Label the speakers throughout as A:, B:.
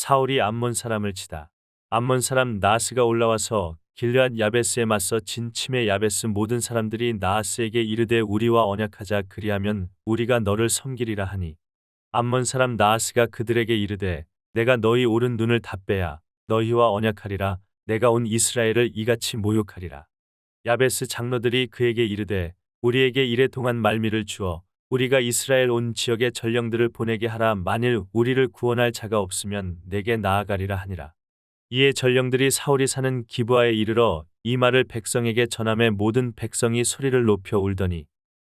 A: 사울이 암몬 사람을 치다. 암몬 사람 나하스가 올라와서 길르앗 야베스에 맞서 진침해 야베스 모든 사람들이 나하스에게 이르되 우리와 언약하자 그리하면 우리가 너를 섬기리라 하니 암몬 사람 나하스가 그들에게 이르되 내가 너희 오른 눈을 다 빼야 너희와 언약하리라. 내가 온 이스라엘을 이같이 모욕하리라. 야베스 장로들이 그에게 이르되 우리에게 이래 동안 말미를 주어 우리가 이스라엘 온 지역의 전령들을 보내게 하라. 만일 우리를 구원할 자가 없으면 내게 나아가리라 하니라. 이에 전령들이 사울이 사는 기브아에 이르러 이 말을 백성에게 전하매 모든 백성이 소리를 높여 울더니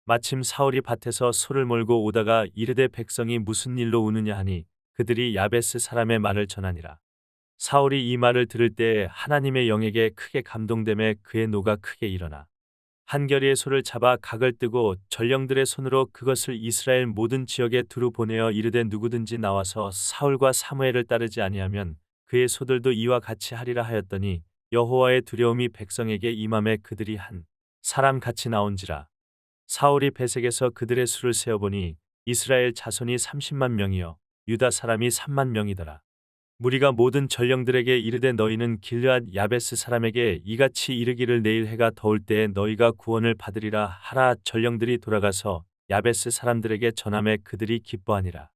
A: 마침 사울이 밭에서 소를 몰고 오다가 이르되 백성이 무슨 일로 우느냐 하니 그들이 야베스 사람의 말을 전하니라. 사울이 이 말을 들을 때에 하나님의 영에게 크게 감동되매 그의 노가 크게 일어나 한 겨리의 소를 잡아 각을 뜨고 전령들의 손으로 그것을 이스라엘 모든 지역에 두루 보내어 이르되 누구든지 나와서 사울과 사무엘을 따르지 아니하면 그의 소들도 이와 같이 하리라 하였더니 여호와의 두려움이 백성에게 임함에 그들이 한 사람 같이 나온지라. 사울이 베색에서 그들의 수를 세어보니 이스라엘 자손이 30만 명이요 유다 사람이 3만 명이더라. 무리가 모든 전령들에게 이르되 너희는 길르앗 야베스 사람에게 이같이 이르기를 내일 해가 더울 때에 너희가 구원을 받으리라 하라. 전령들이 돌아가서 야베스 사람들에게 전하매 그들이 기뻐하니라.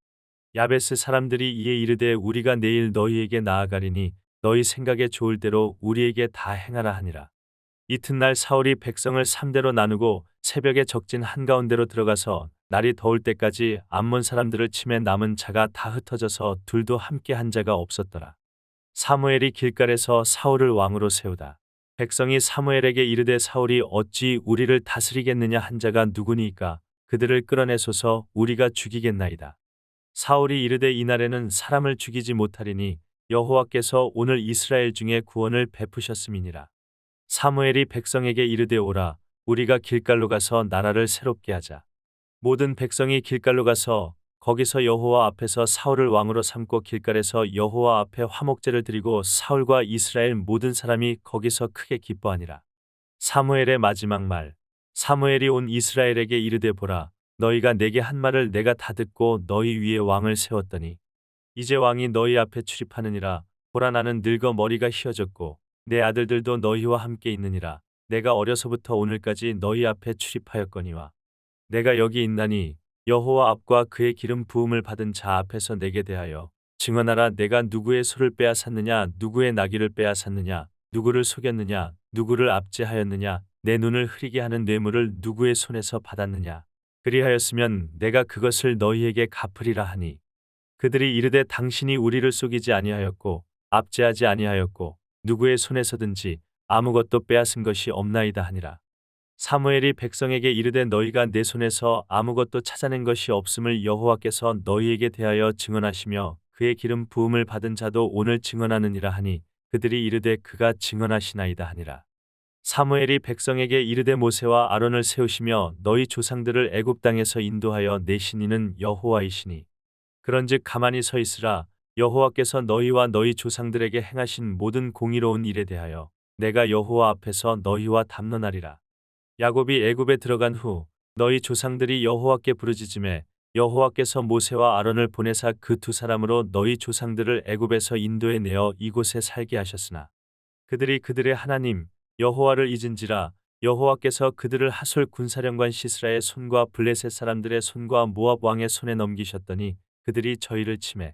A: 야베스 사람들이 이에 이르되 우리가 내일 너희에게 나아가리니 너희 생각에 좋을 대로 우리에게 다 행하라 하니라. 이튿날 사울이 백성을 3대로 나누고 새벽에 적진 한가운데로 들어가서 날이 더울 때까지 암몬 사람들을 치매 남은 자가 다 흩어져서 둘도 함께 한 자가 없었더라. 사무엘이 길갈에서 사울을 왕으로 세우다. 백성이 사무엘에게 이르되 사울이 어찌 우리를 다스리겠느냐 한 자가 누구니이까 그들을 끌어내소서 우리가 죽이겠나이다. 사울이 이르되 이날에는 사람을 죽이지 못하리니 여호와께서 오늘 이스라엘 중에 구원을 베푸셨음이니라. 사무엘이 백성에게 이르되 오라 우리가 길갈로 가서 나라를 새롭게 하자. 모든 백성이 길갈로 가서 거기서 여호와 앞에서 사울을 왕으로 삼고 길갈에서 여호와 앞에 화목제를 드리고 사울과 이스라엘 모든 사람이 거기서 크게 기뻐하니라. 사무엘의 마지막 말. 사무엘이 온 이스라엘에게 이르되 보라 너희가 내게 한 말을 내가 다 듣고 너희 위에 왕을 세웠더니 이제 왕이 너희 앞에 출입하느니라. 보라 나는 늙어 머리가 휘어졌고 내 아들들도 너희와 함께 있느니라. 내가 어려서부터 오늘까지 너희 앞에 출입하였거니와 내가 여기 있나니 여호와 앞과 그의 기름 부음을 받은 자 앞에서 내게 대하여 증언하라. 내가 누구의 소를 빼앗았느냐 누구의 나귀를 빼앗았느냐 누구를 속였느냐 누구를 압제하였느냐 내 눈을 흐리게 하는 뇌물을 누구의 손에서 받았느냐 그리하였으면 내가 그것을 너희에게 갚으리라 하니 그들이 이르되 당신이 우리를 속이지 아니하였고 압제하지 아니하였고 누구의 손에서든지 아무것도 빼앗은 것이 없나이다 하니라. 사무엘이 백성에게 이르되 너희가 내 손에서 아무것도 찾아낸 것이 없음을 여호와께서 너희에게 대하여 증언하시며 그의 기름 부음을 받은 자도 오늘 증언하느니라 하니 그들이 이르되 그가 증언하시나이다 하니라. 사무엘이 백성에게 이르되 모세와 아론을 세우시며 너희 조상들을 애굽 땅에서 인도하여 내신 이는 여호와이시니 그런즉 가만히 서 있으라. 여호와께서 너희와 너희 조상들에게 행하신 모든 공의로운 일에 대하여 내가 여호와 앞에서 너희와 담론하리라. 야곱이 애굽에 들어간 후 너희 조상들이 여호와께 부르짖음에 여호와께서 모세와 아론을 보내사 그 두 사람으로 너희 조상들을 애굽에서 인도해 내어 이곳에 살게 하셨으나 그들이 그들의 하나님 여호와를 잊은지라. 여호와께서 그들을 하솔 군사령관 시스라의 손과 블레셋 사람들의 손과 모압 왕의 손에 넘기셨더니 그들이 저희를 치매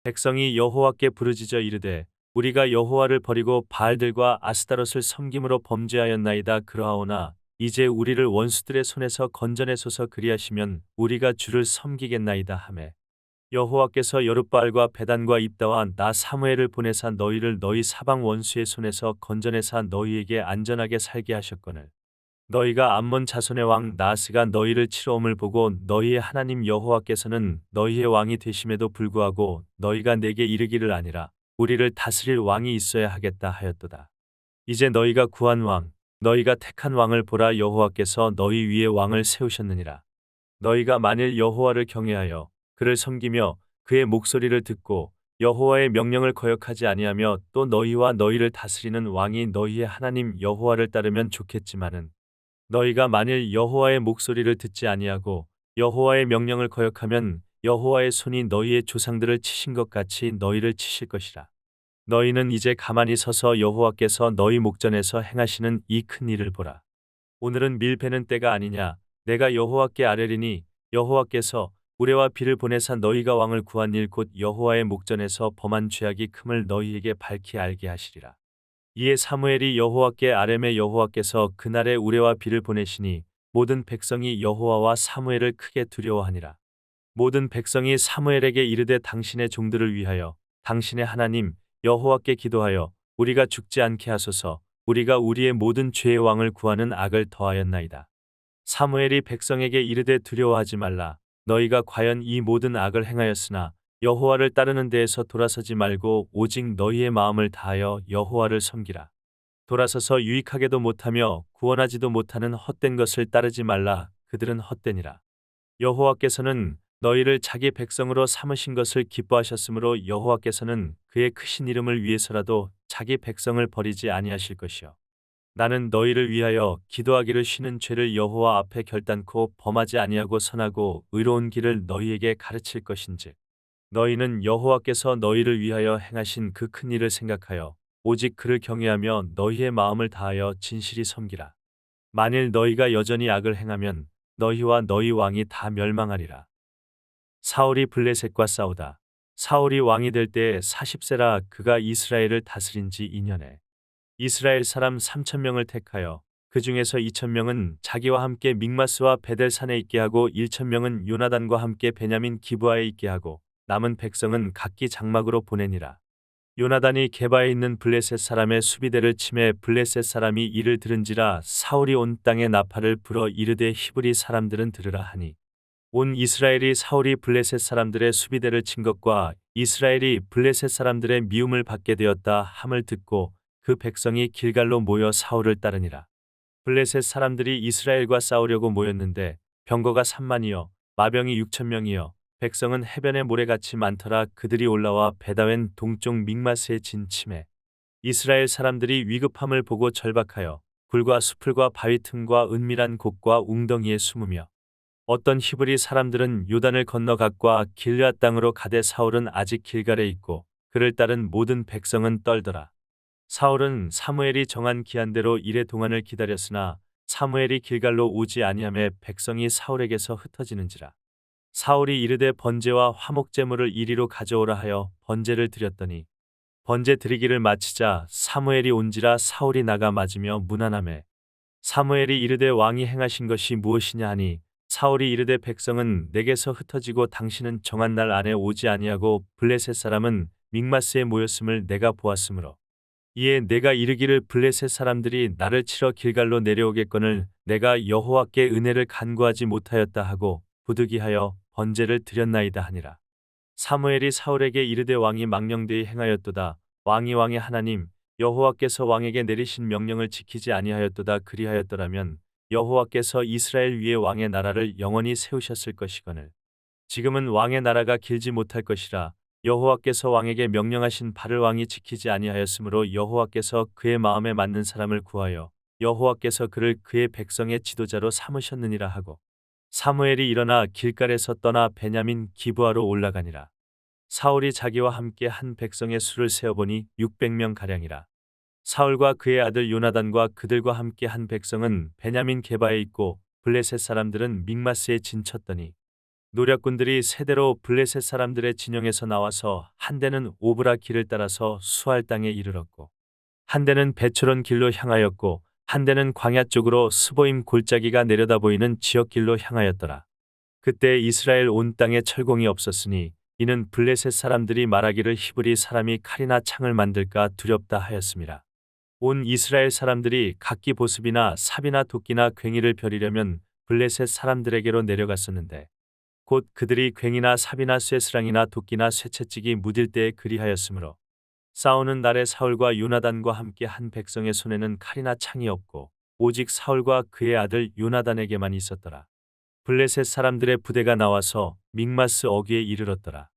A: 백성이 여호와께 부르짖어 이르되 우리가 여호와를 버리고 바알들과 아스타롯을 섬김으로 범죄하였나이다. 그러하오나 이제 우리를 원수들의 손에서 건져내소서. 그리하시면 우리가 주를 섬기겠나이다 하매 여호와께서 여룻바알과 베단과 입다와 나 사무엘을 보내사 너희를 너희 사방 원수의 손에서 건져내사 너희에게 안전하게 살게 하셨거늘 너희가 암몬 자손의 왕 나하스가 너희를 치러 om을 보고 너희의 하나님 여호와께서는 너희의 왕이 되심에도 불구하고 너희가 내게 이르기를 아니라 우리를 다스릴 왕이 있어야 하겠다 하였도다. 이제 너희가 구한 왕 너희가 택한 왕을 보라. 여호와께서 너희 위에 왕을 세우셨느니라. 너희가 만일 여호와를 경외하여 그를 섬기며 그의 목소리를 듣고 여호와의 명령을 거역하지 아니하며 또 너희와 너희를 다스리는 왕이 너희의 하나님 여호와를 따르면 좋겠지만은 너희가 만일 여호와의 목소리를 듣지 아니하고 여호와의 명령을 거역하면 여호와의 손이 너희의 조상들을 치신 것 같이 너희를 치실 것이라. 너희는 이제 가만히 서서 여호와께서 너희 목전에서 행하시는 이 큰 일을 보라. 오늘은 밀베는 때가 아니냐. 내가 여호와께 아뢰리니 여호와께서 우레와 비를 보내사 너희가 왕을 구한 일 곧 여호와의 목전에서 범한 죄악이 큼을 너희에게 밝히 알게 하시리라. 이에 사무엘이 여호와께 아뢰매 여호와께서 그날에 우레와 비를 보내시니 모든 백성이 여호와와 사무엘을 크게 두려워하니라. 모든 백성이 사무엘에게 이르되 당신의 종들을 위하여 당신의 하나님 여호와께 기도하여 우리가 죽지 않게 하소서. 우리가 우리의 모든 죄의 왕을 구하는 악을 더하였나이다. 사무엘이 백성에게 이르되 두려워하지 말라. 너희가 과연 이 모든 악을 행하였으나 여호와를 따르는 데에서 돌아서지 말고 오직 너희의 마음을 다하여 여호와를 섬기라. 돌아서서 유익하게도 못하며 구원하지도 못하는 헛된 것을 따르지 말라. 그들은 헛되니라. 여호와께서는 너희를 자기 백성으로 삼으신 것을 기뻐하셨으므로 여호와께서는 그의 크신 이름을 위해서라도 자기 백성을 버리지 아니하실 것이요. 나는 너희를 위하여 기도하기를 쉬는 죄를 여호와 앞에 결단코 범하지 아니하고 선하고 의로운 길을 너희에게 가르칠 것인즉 너희는 여호와께서 너희를 위하여 행하신 그 큰 일을 생각하여 오직 그를 경외하며 너희의 마음을 다하여 진실이 섬기라. 만일 너희가 여전히 악을 행하면 너희와 너희 왕이 다 멸망하리라. 사울이 블레셋과 싸우다. 사울이 왕이 될 때에 40세라 그가 이스라엘을 다스린 지 2년에 이스라엘 사람 3,000명을 택하여 그 중에서 2,000명은 자기와 함께 믹마스와 베델산에 있게 하고 1,000명은 요나단과 함께 베냐민 기브아에 있게 하고 남은 백성은 각기 장막으로 보내니라. 요나단이 게바에 있는 블레셋 사람의 수비대를 치매 블레셋 사람이 이를 들은지라 사울이 온 땅에 나팔을 불어 이르되 히브리 사람들은 들으라 하니 온 이스라엘이 사울이 블레셋 사람들의 수비대를 친 것과 이스라엘이 블레셋 사람들의 미움을 받게 되었다 함을 듣고 그 백성이 길갈로 모여 사울을 따르니라. 블레셋 사람들이 이스라엘과 싸우려고 모였는데 병거가 3만이요 마병이 6,000명이요 백성은 해변의 모래같이 많더라. 그들이 올라와 베다웬 동쪽 믹마스에 진 치매 이스라엘 사람들이 위급함을 보고 절박하여 굴과 수풀과 바위 틈과 은밀한 곳과 웅덩이에 숨으며 어떤 히브리 사람들은 요단을 건너 갓과 길앗 땅으로 가되 사울은 아직 길갈에 있고 그를 따른 모든 백성은 떨더라. 사울은 사무엘이 정한 기한대로 이레 동안을 기다렸으나 사무엘이 길갈로 오지 아니하매 백성이 사울에게서 흩어지는지라. 사울이 이르되 번제와 화목제물을 이리로 가져오라 하여 번제를 드렸더니 번제 드리기를 마치자 사무엘이 온지라 사울이 나가 맞으며 문안하매 사무엘이 이르되 왕이 행하신 것이 무엇이냐 하니 사울이 이르되 백성은 내게서 흩어지고 당신은 정한 날 안에 오지 아니하고 블레셋 사람은 믹마스에 모였음을 내가 보았으므로 이에 내가 이르기를 블레셋 사람들이 나를 치러 길갈로 내려오겠거늘 내가 여호와께 은혜를 간구하지 못하였다 하고 부득이하여 번제를 드렸나이다 하니라. 사무엘이 사울에게 이르되 왕이 망령되이 행하였도다. 왕의 하나님 여호와께서 왕에게 내리신 명령을 지키지 아니하였도다. 그리하였더라면 여호와께서 이스라엘 위에 왕의 나라를 영원히 세우셨을 것이거늘 지금은 왕의 나라가 길지 못할 것이라. 여호와께서 왕에게 명령하신 바를 왕이 지키지 아니하였으므로 여호와께서 그의 마음에 맞는 사람을 구하여 여호와께서 그를 그의 백성의 지도자로 삼으셨느니라 하고 사무엘이 일어나 길갈에서 떠나 베냐민 기브아로 올라가니라. 사울이 자기와 함께 한 백성의 수를 세어보니 600명 가량이라. 사울과 그의 아들 요나단과 그들과 함께 한 백성은 베냐민 게바에 있고 블레셋 사람들은 믹마스에 진쳤더니 노략군들이 세대로 블레셋 사람들의 진영에서 나와서 한 대는 오브라 길을 따라서 수알 땅에 이르렀고 한 대는 베초론 길로 향하였고 한 대는 광야 쪽으로 스보임 골짜기가 내려다 보이는 지역 길로 향하였더라. 그때 이스라엘 온 땅에 철공이 없었으니 이는 블레셋 사람들이 말하기를 히브리 사람이 칼이나 창을 만들까 두렵다 하였음이라. 온 이스라엘 사람들이 각기 보습이나 삽이나 도끼나 괭이를 벼리려면 블레셋 사람들에게로 내려갔었는데 곧 그들이 괭이나 삽이나 쇠스랑이나 도끼나 쇠채찍이 무딜 때에 그리하였으므로 싸우는 날에 사울과 요나단과 함께 한 백성의 손에는 칼이나 창이 없고 오직 사울과 그의 아들 요나단에게만 있었더라. 블레셋 사람들의 부대가 나와서 믹마스 어귀에 이르렀더라.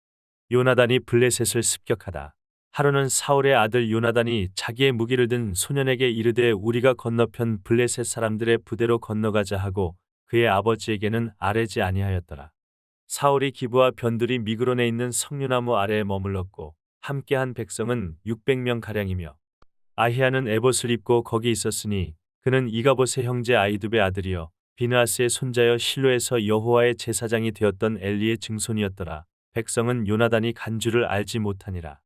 A: 요나단이 블레셋을 습격하다. 하루는 사울의 아들 요나단이 자기의 무기를 든 소년에게 이르되 우리가 건너편 블레셋 사람들의 부대로 건너가자 하고 그의 아버지에게는 아뢰지 아니하였더라. 사울이 기브와 변두리 미그론에 있는 석류나무 아래에 머물렀고 함께한 백성은 600명 가량이며 아히야는 에봇을 입고 거기 있었으니 그는 이가봇의 형제 아이두베 아들이요 비느하스의 손자여 실로에서 여호와의 제사장이 되었던 엘리의 증손이었더라. 백성은 요나단이 간 줄을 알지 못하니라.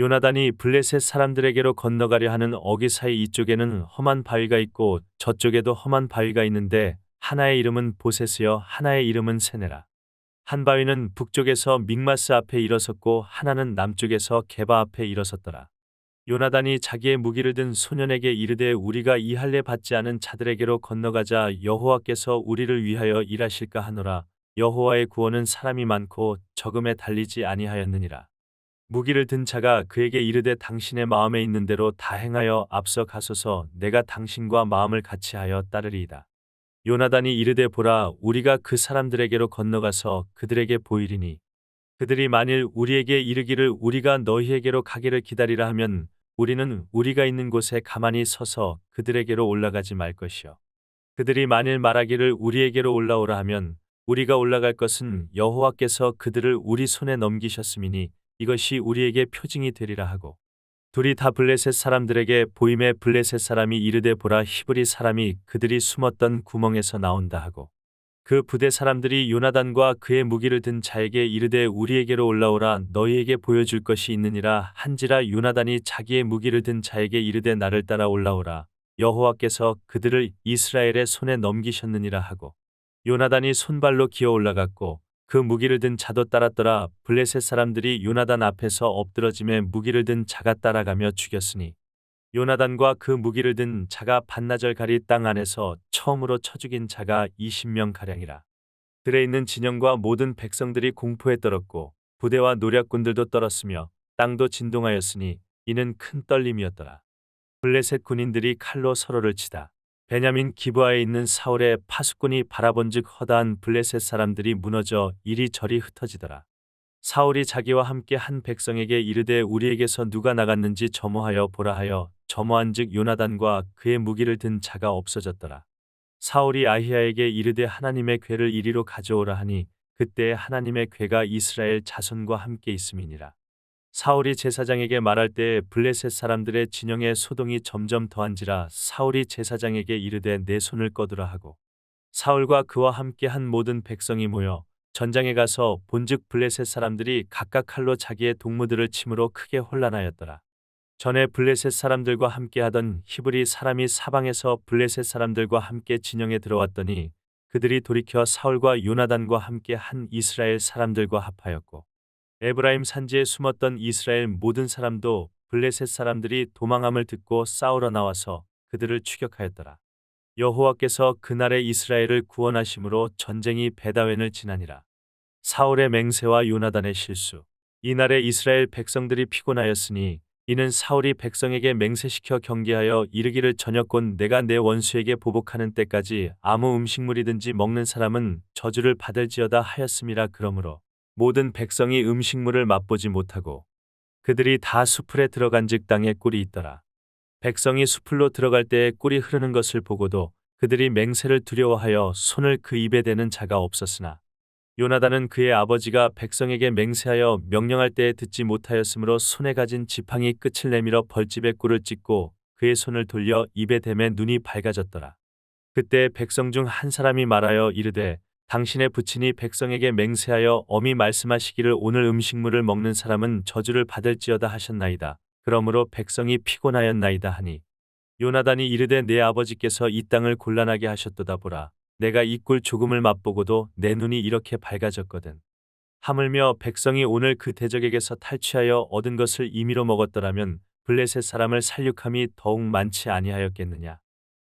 A: 요나단이 블레셋 사람들에게로 건너가려 하는 어귀 사이 이쪽에는 험한 바위가 있고 저쪽에도 험한 바위가 있는데 하나의 이름은 보셋이요 하나의 이름은 세네라. 한 바위는 북쪽에서 믹마스 앞에 일어섰고 하나는 남쪽에서 게바 앞에 일어섰더라. 요나단이 자기의 무기를 든 소년에게 이르되 우리가 이 할례 받지 않은 자들에게로 건너가자 여호와께서 우리를 위하여 일하실까 하노라. 여호와의 구원은 사람이 많고 적음에 달리지 아니하였느니라. 무기를 든 자가 그에게 이르되 당신의 마음에 있는 대로 다 행하여 앞서 가소서. 내가 당신과 마음을 같이하여 따르리이다. 요나단이 이르되 보라 우리가 그 사람들에게로 건너가서 그들에게 보이리니 그들이 만일 우리에게 이르기를 우리가 너희에게로 가기를 기다리라 하면 우리는 우리가 있는 곳에 가만히 서서 그들에게로 올라가지 말 것이요. 그들이 만일 말하기를 우리에게로 올라오라 하면 우리가 올라갈 것은 여호와께서 그들을 우리 손에 넘기셨음이니 이것이 우리에게 표징이 되리라 하고 둘이 다 블레셋 사람들에게 보임에 블레셋 사람이 이르되 보라 히브리 사람이 그들이 숨었던 구멍에서 나온다 하고 그 부대 사람들이 요나단과 그의 무기를 든 자에게 이르되 우리에게로 올라오라 너희에게 보여줄 것이 있느니라 한지라 요나단이 자기의 무기를 든 자에게 이르되 나를 따라 올라오라 여호와께서 그들을 이스라엘의 손에 넘기셨느니라 하고 요나단이 손발로 기어 올라갔고 그 무기를 든 자도 따랐더라. 블레셋 사람들이 요나단 앞에서 엎드러짐에 무기를 든 자가 따라가며 죽였으니 요나단과 그 무기를 든 자가 반나절 가리 땅 안에서 처음으로 쳐 죽인 자가 20명 가량이라. 들에 있는 진영과 모든 백성들이 공포에 떨었고 부대와 노략군들도 떨었으며 땅도 진동하였으니 이는 큰 떨림이었더라. 블레셋 군인들이 칼로 서로를 치다. 베냐민 기브아에 있는 사울의 파수꾼이 바라본즉 허다한 블레셋 사람들이 무너져 이리저리 흩어지더라. 사울이 자기와 함께 한 백성에게 이르되 우리에게서 누가 나갔는지 점호하여 보라 하여 점호한즉 요나단과 그의 무기를 든 자가 없어졌더라. 사울이 아히야에게 이르되 하나님의 궤를 이리로 가져오라 하니 그때에 하나님의 궤가 이스라엘 자손과 함께 있음이니라. 사울이 제사장에게 말할 때에 블레셋 사람들의 진영에 소동이 점점 더한지라 사울이 제사장에게 이르되 내 손을 꺼두라 하고 사울과 그와 함께 한 모든 백성이 모여 전장에 가서 본즉 블레셋 사람들이 각각 칼로 자기의 동무들을 침으로 크게 혼란하였더라. 전에 블레셋 사람들과 함께 하던 히브리 사람이 사방에서 블레셋 사람들과 함께 진영에 들어왔더니 그들이 돌이켜 사울과 요나단과 함께 한 이스라엘 사람들과 합하였고 에브라임 산지에 숨었던 이스라엘 모든 사람도 블레셋 사람들이 도망함을 듣고 싸우러 나와서 그들을 추격하였더라. 여호와께서 그날에 이스라엘을 구원하심으로 전쟁이 베다웬을 지나니라. 사울의 맹세와 요나단의 실수. 이날에 이스라엘 백성들이 피곤하였으니 이는 사울이 백성에게 맹세시켜 경계하여 이르기를 저녁곧 내가 내 원수에게 보복하는 때까지 아무 음식물이든지 먹는 사람은 저주를 받을지어다 하였음이라. 그러므로 모든 백성이 음식물을 맛보지 못하고 그들이 다 수풀에 들어간즉 땅에 꿀이 있더라. 백성이 수풀로 들어갈 때에 꿀이 흐르는 것을 보고도 그들이 맹세를 두려워하여 손을 그 입에 대는 자가 없었으나 요나단은 그의 아버지가 백성에게 맹세하여 명령할 때에 듣지 못하였으므로 손에 가진 지팡이 끝을 내밀어 벌집에 꿀을 찢고 그의 손을 돌려 입에 대매 눈이 밝아졌더라. 그때 백성 중 한 사람이 말하여 이르되 당신의 부친이 백성에게 맹세하여 엄히 말씀하시기를 오늘 음식물을 먹는 사람은 저주를 받을지어다 하셨나이다. 그러므로 백성이 피곤하였나이다 하니 요나단이 이르되 내 아버지께서 이 땅을 곤란하게 하셨도다. 보라 내가 이 꿀 조금을 맛보고도 내 눈이 이렇게 밝아졌거든. 하물며 백성이 오늘 그 대적에게서 탈취하여 얻은 것을 임의로 먹었더라면 블레셋 사람을 살육함이 더욱 많지 아니하였겠느냐.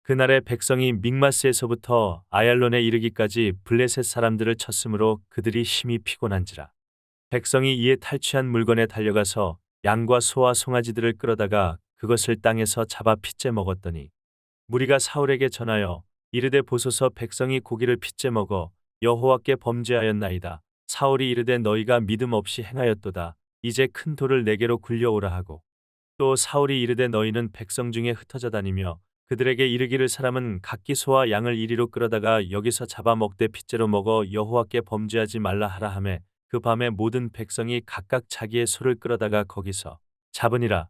A: 그날에 백성이 믹마스에서부터 아얄론에 이르기까지 블레셋 사람들을 쳤으므로 그들이 심히 피곤한지라. 백성이 이에 탈취한 물건에 달려가서 양과 소와 송아지들을 끌어다가 그것을 땅에서 잡아 핏째 먹었더니 무리가 사울에게 전하여 이르되 보소서 백성이 고기를 핏째 먹어 여호와께 범죄하였나이다. 사울이 이르되 너희가 믿음 없이 행하였도다. 이제 큰 돌을 내게로 굴려오라 하고 또 사울이 이르되 너희는 백성 중에 흩어져 다니며 그들에게 이르기를 사람은 각기 소와 양을 이리로 끌어다가 여기서 잡아 먹되 핏째로 먹어 여호와께 범죄하지 말라 하라 하매 그 밤에 모든 백성이 각각 자기의 소를 끌어다가 거기서 잡으니라.